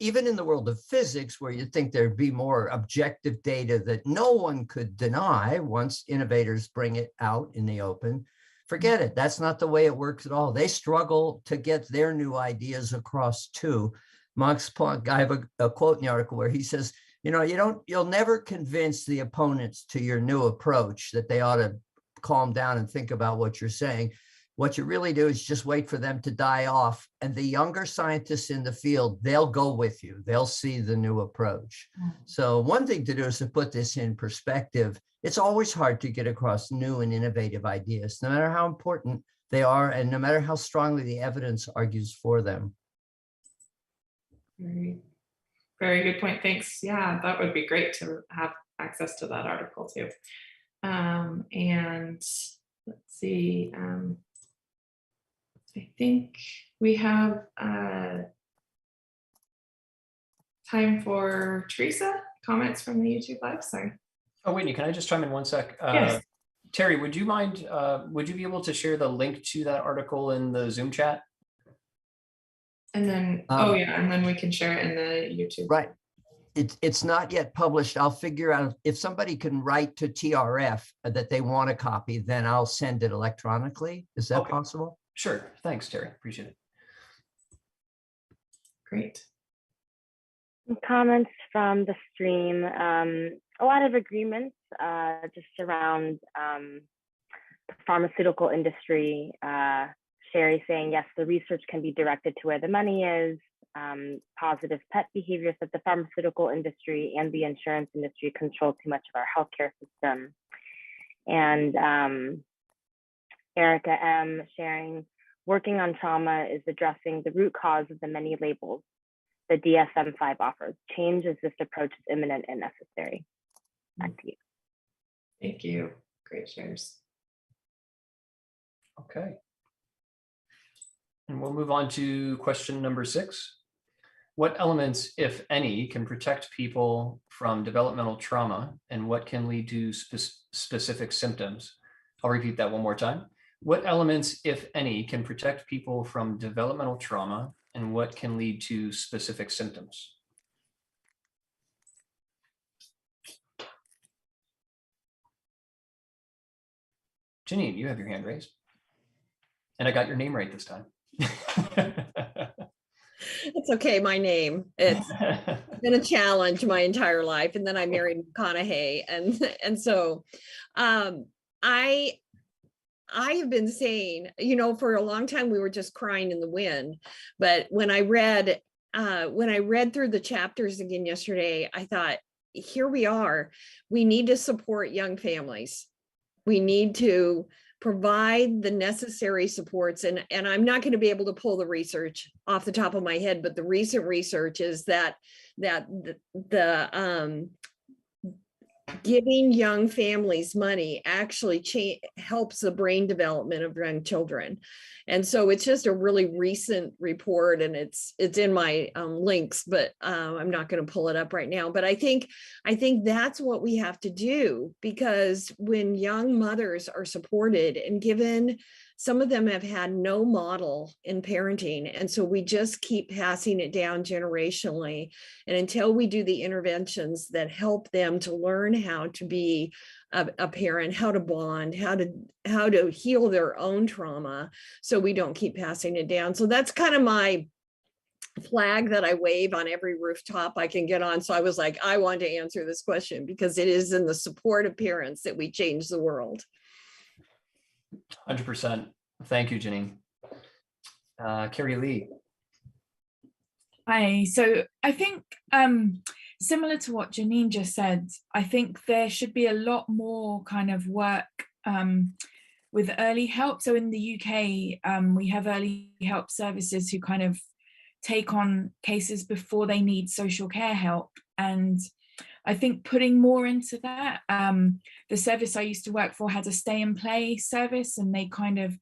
even in the world of physics, where you'd think there'd be more objective data that no one could deny once innovators bring it out in the open, forget it. That's not the way it works at all. They struggle to get their new ideas across too. Max Planck, I have a quote in the article where he says, you'll never convince the opponents to your new approach that they ought to calm down and think about what you're saying. What you really do is just wait for them to die off. And the younger scientists in the field, they'll go with you. They'll see the new approach. So one thing to do is to put this in perspective. It's always hard to get across new and innovative ideas, no matter how important they are and no matter how strongly the evidence argues for them. Very, very good point. Thanks. Yeah, that would be great to have access to that article too. And let's see. I think we have time for Teresa, comments from the YouTube Live. Sorry. Oh, Whitney, can I just chime in one sec? Yes. Terry, would you mind, would you be able to share the link to that article in the Zoom chat? And then, and then we can share it in the YouTube. Right. It's not yet published. I'll figure out if somebody can write to TRF that they want a copy, then I'll send it electronically. Is that possible? Sure. Thanks, Terry. Appreciate it. Great. Comments from the stream. A lot of agreements just around the pharmaceutical industry. Sherry saying, yes, the research can be directed to where the money is. Positive pet behaviors that the pharmaceutical industry and the insurance industry control too much of our healthcare system. And Erica M. sharing, working on trauma is addressing the root cause of the many labels the DSM-5 offers. Change as this approach is imminent and necessary. Back to you. Thank you. Great shares. Okay. And we'll move on to question number 6. What elements, if any, can protect people from developmental trauma, and what can lead to specific symptoms? I'll repeat that one more time. What elements, if any, can protect people from developmental trauma, and what can lead to specific symptoms? Janine, you have your hand raised. And I got your name right this time. It's okay, my name. It's been a challenge my entire life. And then I married McConaughey. And so I have been saying, for a long time, we were just crying in the wind. But when I read through the chapters again yesterday, I thought, here we are. We need to support young families. We need to provide the necessary supports. And I'm not going to be able to pull the research off the top of my head, but the recent research is that giving young families money actually helps the brain development of young children. And so it's just a really recent report, and it's in my links, but I'm not going to pull it up right now. But I think that's what we have to do, because when young mothers are supported and given, some of them have had no model in parenting. And so we just keep passing it down generationally. And until we do the interventions that help them to learn how to be a parent, how to bond, how to heal their own trauma, so we don't keep passing it down. So that's kind of my flag that I wave on every rooftop I can get on. So I was like, I want to answer this question, because it is in the support of parents that we change the world. 100%. Thank you, Janine. Carrie Lee. Hi. So I think similar to what Janine just said, I think there should be a lot more kind of work with early help. So in the UK, we have early help services who kind of take on cases before they need social care help. And I think putting more into that, the service I used to work for had a stay and play service, and they kind of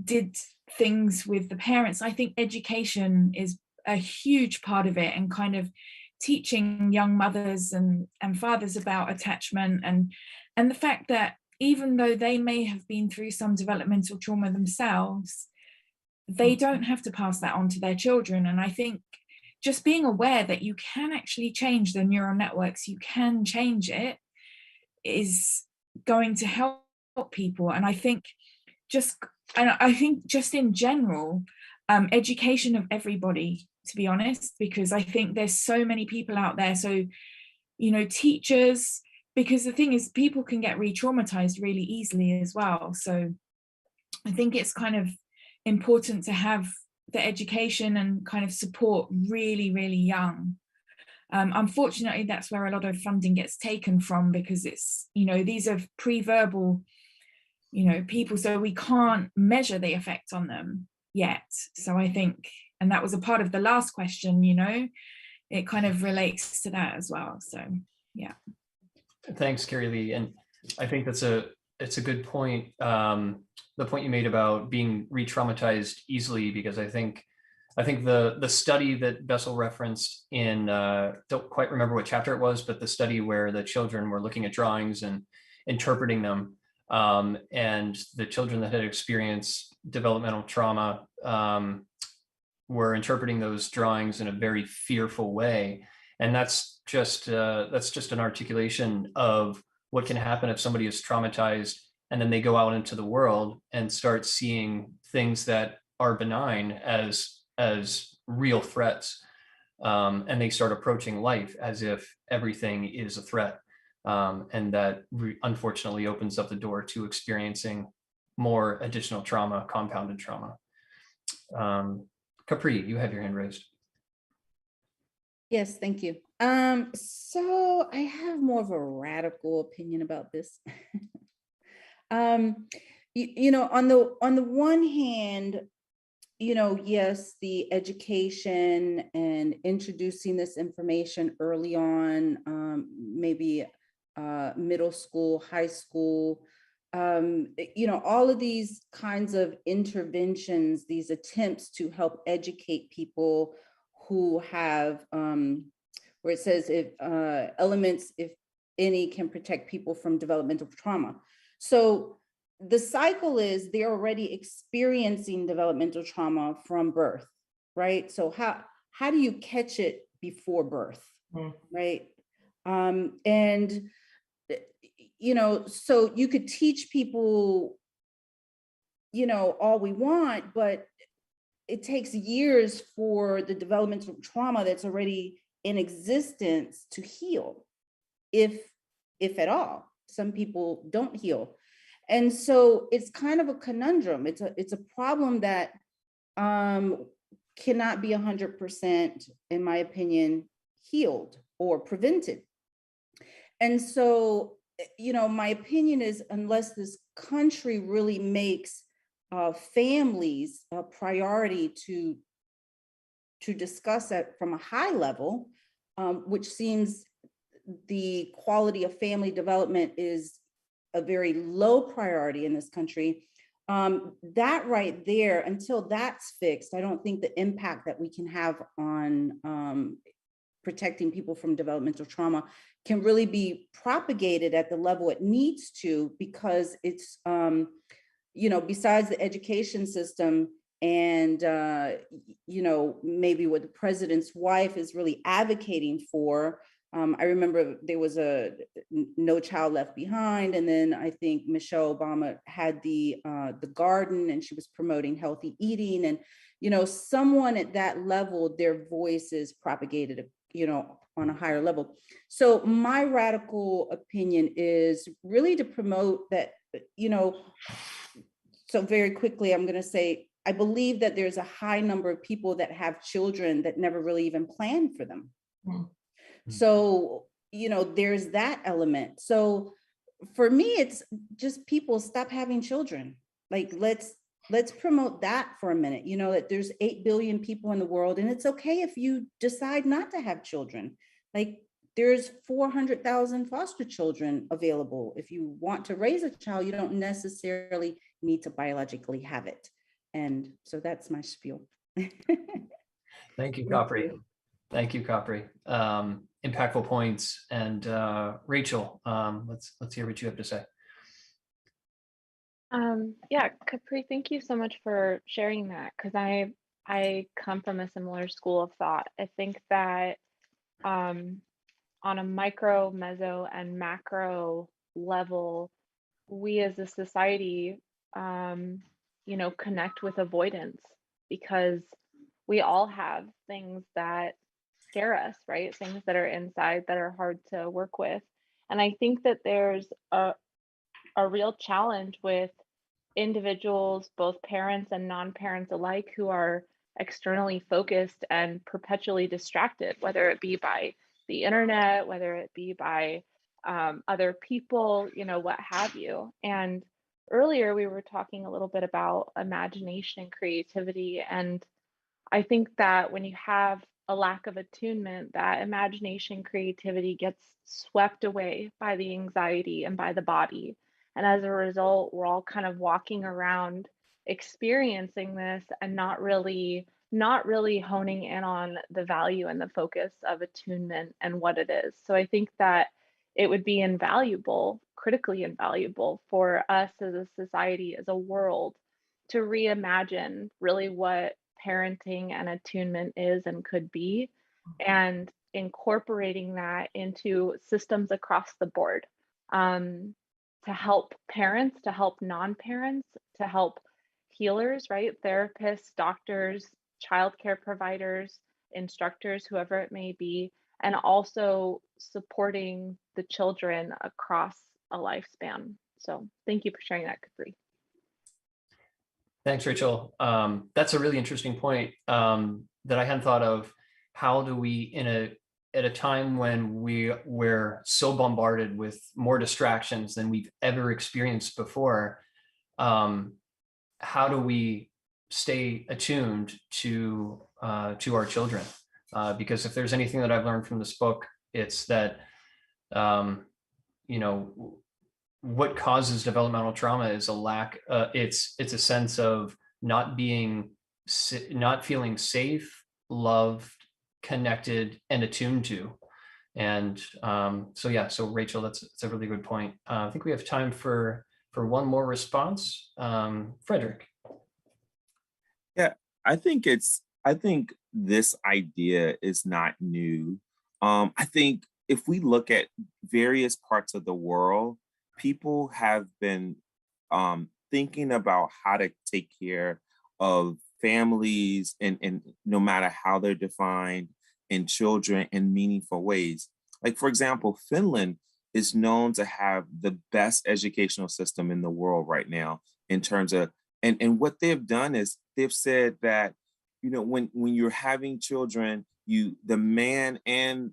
did things with the parents. I think education is a huge part of it, and kind of teaching young mothers and fathers about attachment and the fact that even though they may have been through some developmental trauma themselves, they don't have to pass that on to their children. And I think just being aware that you can actually change the neural networks, you can change it, is going to help people. And I think just in general, education of everybody, to be honest, because I think there's so many people out there. So, you know, teachers, because the thing is, people can get re-traumatized really easily as well. So I think it's kind of important to have the education and kind of support really, really young. Unfortunately, that's where a lot of funding gets taken from, because it's, you know, these are pre-verbal, you know, people, so we can't measure the effect on them yet. So I think, and that was a part of the last question, you know, it kind of relates to that as well. So yeah. Thanks, Carrie Lee. And I think it's a good point. The point you made about being re-traumatized easily, because I think the study that Bessel referenced in, don't quite remember what chapter it was, but the study where the children were looking at drawings and interpreting them, and the children that had experienced developmental trauma were interpreting those drawings in a very fearful way. And that's just an articulation of what can happen if somebody is traumatized and then they go out into the world and start seeing things that are benign as real threats. And they start approaching life as if everything is a threat. And that unfortunately opens up the door to experiencing more additional trauma, compounded trauma. Capri, you have your hand raised. Yes, thank you. So I have more of a radical opinion about this. You know, on the one hand, you know, yes, the education and introducing this information early on, maybe middle school, high school, you know, all of these kinds of interventions, these attempts to help educate people who have, where it says if elements, if any, can protect people from developmental trauma. So the cycle is they're already experiencing developmental trauma from birth, right? So how do you catch it before birth, right? And you know, so you could teach people, you know, all we want, but it takes years for the developmental trauma that's already in existence to heal, if at all. Some people don't heal. And so it's kind of a conundrum. It's a problem that cannot be 100%, in my opinion, healed or prevented. And so my opinion is unless this country really makes families a priority to discuss that from a high level, which seems the quality of family development is a very low priority in this country. That right there, until that's fixed, I don't think the impact that we can have on protecting people from developmental trauma can really be propagated at the level it needs to, because it's, besides the education system and, maybe what the president's wife is really advocating for. I remember there was a No Child Left Behind, and then I think Michelle Obama had the garden, and she was promoting healthy eating, and someone at that level, their voice is propagated, on a higher level. So my radical opinion is really to promote that, so very quickly, I'm going to say, I believe that there's a high number of people that have children that never really even planned for them. So, there's that element. So for me, it's just people stop having children. Like, let's promote that for a minute, that there's 8 billion people in the world, and it's okay if you decide not to have children. Like, there's 400,000 foster children available. If you want to raise a child, you don't necessarily need to biologically have it. And so that's my spiel. Thank you, Capri. Thank you, Capri. Impactful points. And Rachel, let's hear what you have to say. Yeah, Capri, thank you so much for sharing that, because I come from a similar school of thought. I think that on a micro, meso, and macro level, we as a society, connect with avoidance, because we all have things that scare us, right? Things that are inside that are hard to work with. And I think that there's a real challenge with individuals, both parents and non-parents alike, who are externally focused and perpetually distracted, whether it be by the internet, whether it be by other people, what have you. And earlier we were talking a little bit about imagination and creativity. And I think that when you have a lack of attunement, that imagination, creativity gets swept away by the anxiety and by the body. And as a result, we're all kind of walking around experiencing this and not really honing in on the value and the focus of attunement and what it is. So I think that it would be invaluable, critically invaluable, for us as a society, as a world, to reimagine really what parenting and attunement is and could be, and incorporating that into systems across the board, to help parents, to help non-parents, to help healers, right? Therapists, doctors, childcare providers, instructors, whoever it may be, and also supporting the children across a lifespan. So thank you for sharing that, Capri. Thanks, Rachel. That's a really interesting point that I hadn't thought of. How do we, at a time when we're so bombarded with more distractions than we've ever experienced before, how do we stay attuned to our children? Because if there's anything that I've learned from this book, it's that what causes developmental trauma is a lack. It's a sense of not feeling safe, loved, connected, and attuned to. And so Rachel, that's a really good point. I think we have time for one more response. Frederick. Yeah, I think this idea is not new. I think if we look at various parts of the world, people have been thinking about how to take care of families and no matter how they're defined, and children in meaningful ways. Like, for example, Finland is known to have the best educational system in the world right now in terms of, and what they've done is they've said that, when you're having children, the man and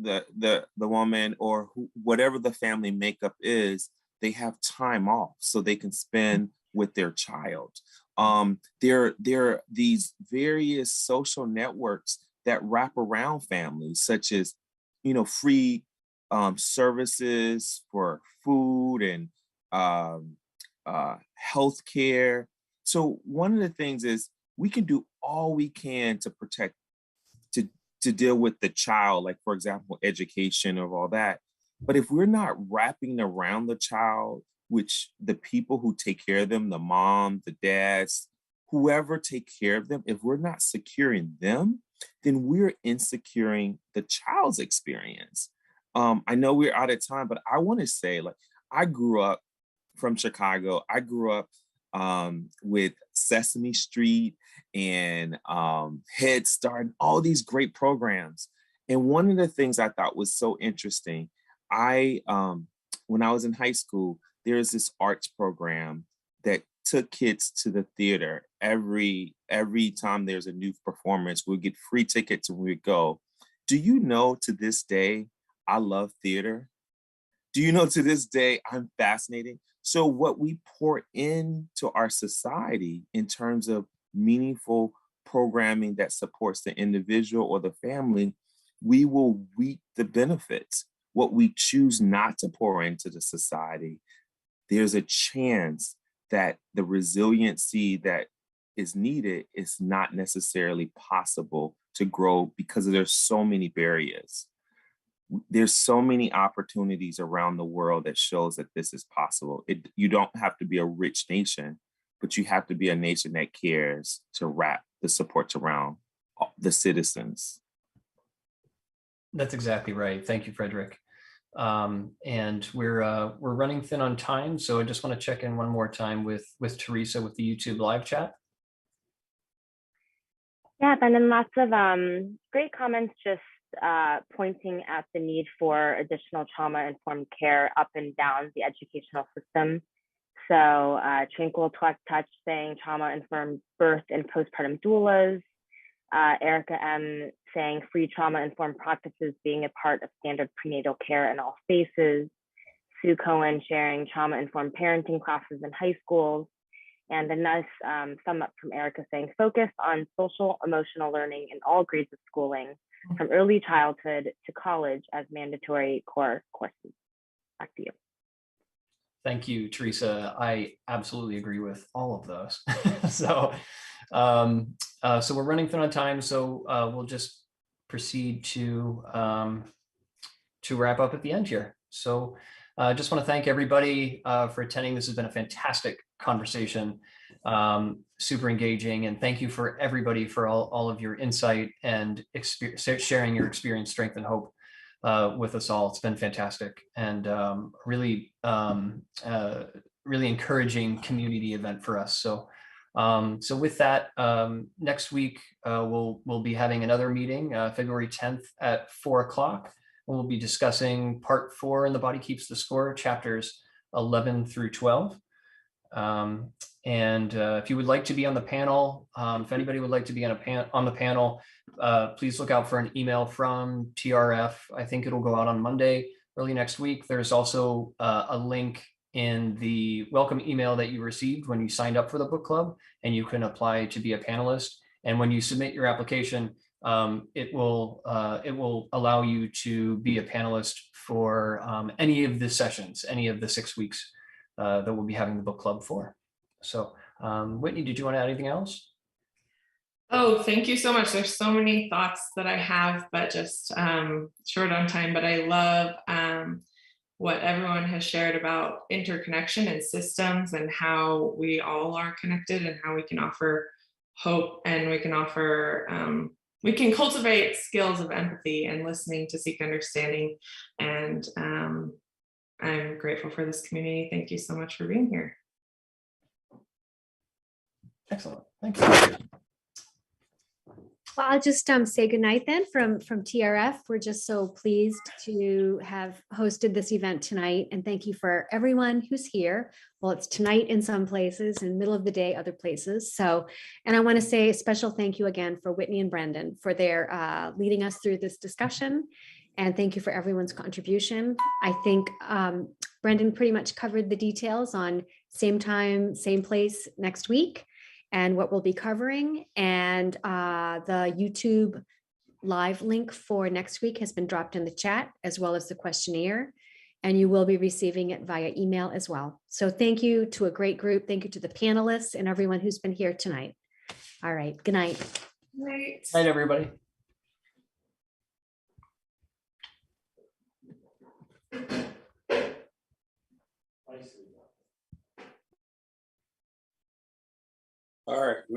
the woman or whatever the family makeup is, they have time off so they can spend with their child. There are these various social networks that wrap around families, such as, free services for food and healthcare. So one of the things is we can do all we can to protect, to deal with the child, like for example, education or all that. But if we're not wrapping around the child, which the people who take care of them, the mom, the dads, whoever take care of them, if we're not securing them, then we're insecuring the child's experience. I know we're out of time, but I want to say, like, I grew up from Chicago. I grew up with Sesame Street and Head Start, and all these great programs. And one of the things I thought was so interesting, when I was in high school, there's this arts program that took kids to the theater every time there's a new performance. We'd get free tickets and we'd go. Do you know, to this day, I love theater? Do you know, to this day, I'm fascinating? So what we pour into our society in terms of meaningful programming that supports the individual or the family, we will reap the benefits. What we choose not to pour into the society, there's a chance that the resiliency that is needed is not necessarily possible to grow because there's so many barriers. There's so many opportunities around the world that shows that this is possible. You don't have to be a rich nation, but you have to be a nation that cares to wrap the supports around the citizens. That's exactly right. Thank you, Frederick. And we're running thin on time, so I just want to check in one more time with Teresa with the YouTube live chat. Yeah, and then lots of great comments, just pointing at the need for additional trauma-informed care up and down the educational system. So Tranquil Touch saying trauma-informed birth and postpartum doulas. Erica M saying free trauma-informed practices being a part of standard prenatal care in all spaces. Sue Cohen sharing trauma-informed parenting classes in high schools. And a nice sum up from Erica saying focus on social emotional learning in all grades of schooling, from early childhood to college as mandatory core courses. Back to you. Thank you, Teresa. I absolutely agree with all of those. So we're running thin on time, so we'll just proceed to wrap up at the end here. So I just want to thank everybody for attending. This has been a fantastic conversation, super engaging, and thank you for everybody for all of your insight and sharing your experience, strength, and hope with us all. It's been fantastic and really encouraging community event for us. So with that, next week we'll be having another meeting, February 10th at 4:00. We'll be discussing part 4 in The Body Keeps the Score, chapters 11 through 12. If you would like to be on the panel, if anybody would like to be on the panel, please look out for an email from TRF. I think it'll go out on Monday, early next week. There's also a link in the welcome email that you received when you signed up for the book club, and you can apply to be a panelist. And when you submit your application, it will allow you to be a panelist for any of the sessions, any of the 6 weeks that we'll be having the book club for. So Whitney, did you want to add anything else? Oh, thank you so much. There's so many thoughts that I have, but just short on time. But I love what everyone has shared about interconnection and systems and how we all are connected and how we can offer hope and we can offer, we can cultivate skills of empathy and listening to seek understanding. And I'm grateful for this community. Thank you so much for being here. Excellent. Thank you. Well, I'll just say goodnight then from TRF. We're just so pleased to have hosted this event tonight. And thank you for everyone who's here. Well, it's tonight in some places and middle of the day other places. So, and I want to say a special thank you again for Whitney and Brendan for their leading us through this discussion And thank you for everyone's contribution. I think Brendan pretty much covered the details on same time, same place next week and what we'll be covering. And the YouTube live link for next week has been dropped in the chat, as well as the questionnaire. And you will be receiving it via email as well. So thank you to a great group. Thank you to the panelists and everyone who's been here tonight. All right, good night. Right. Night, everybody. All right, we are.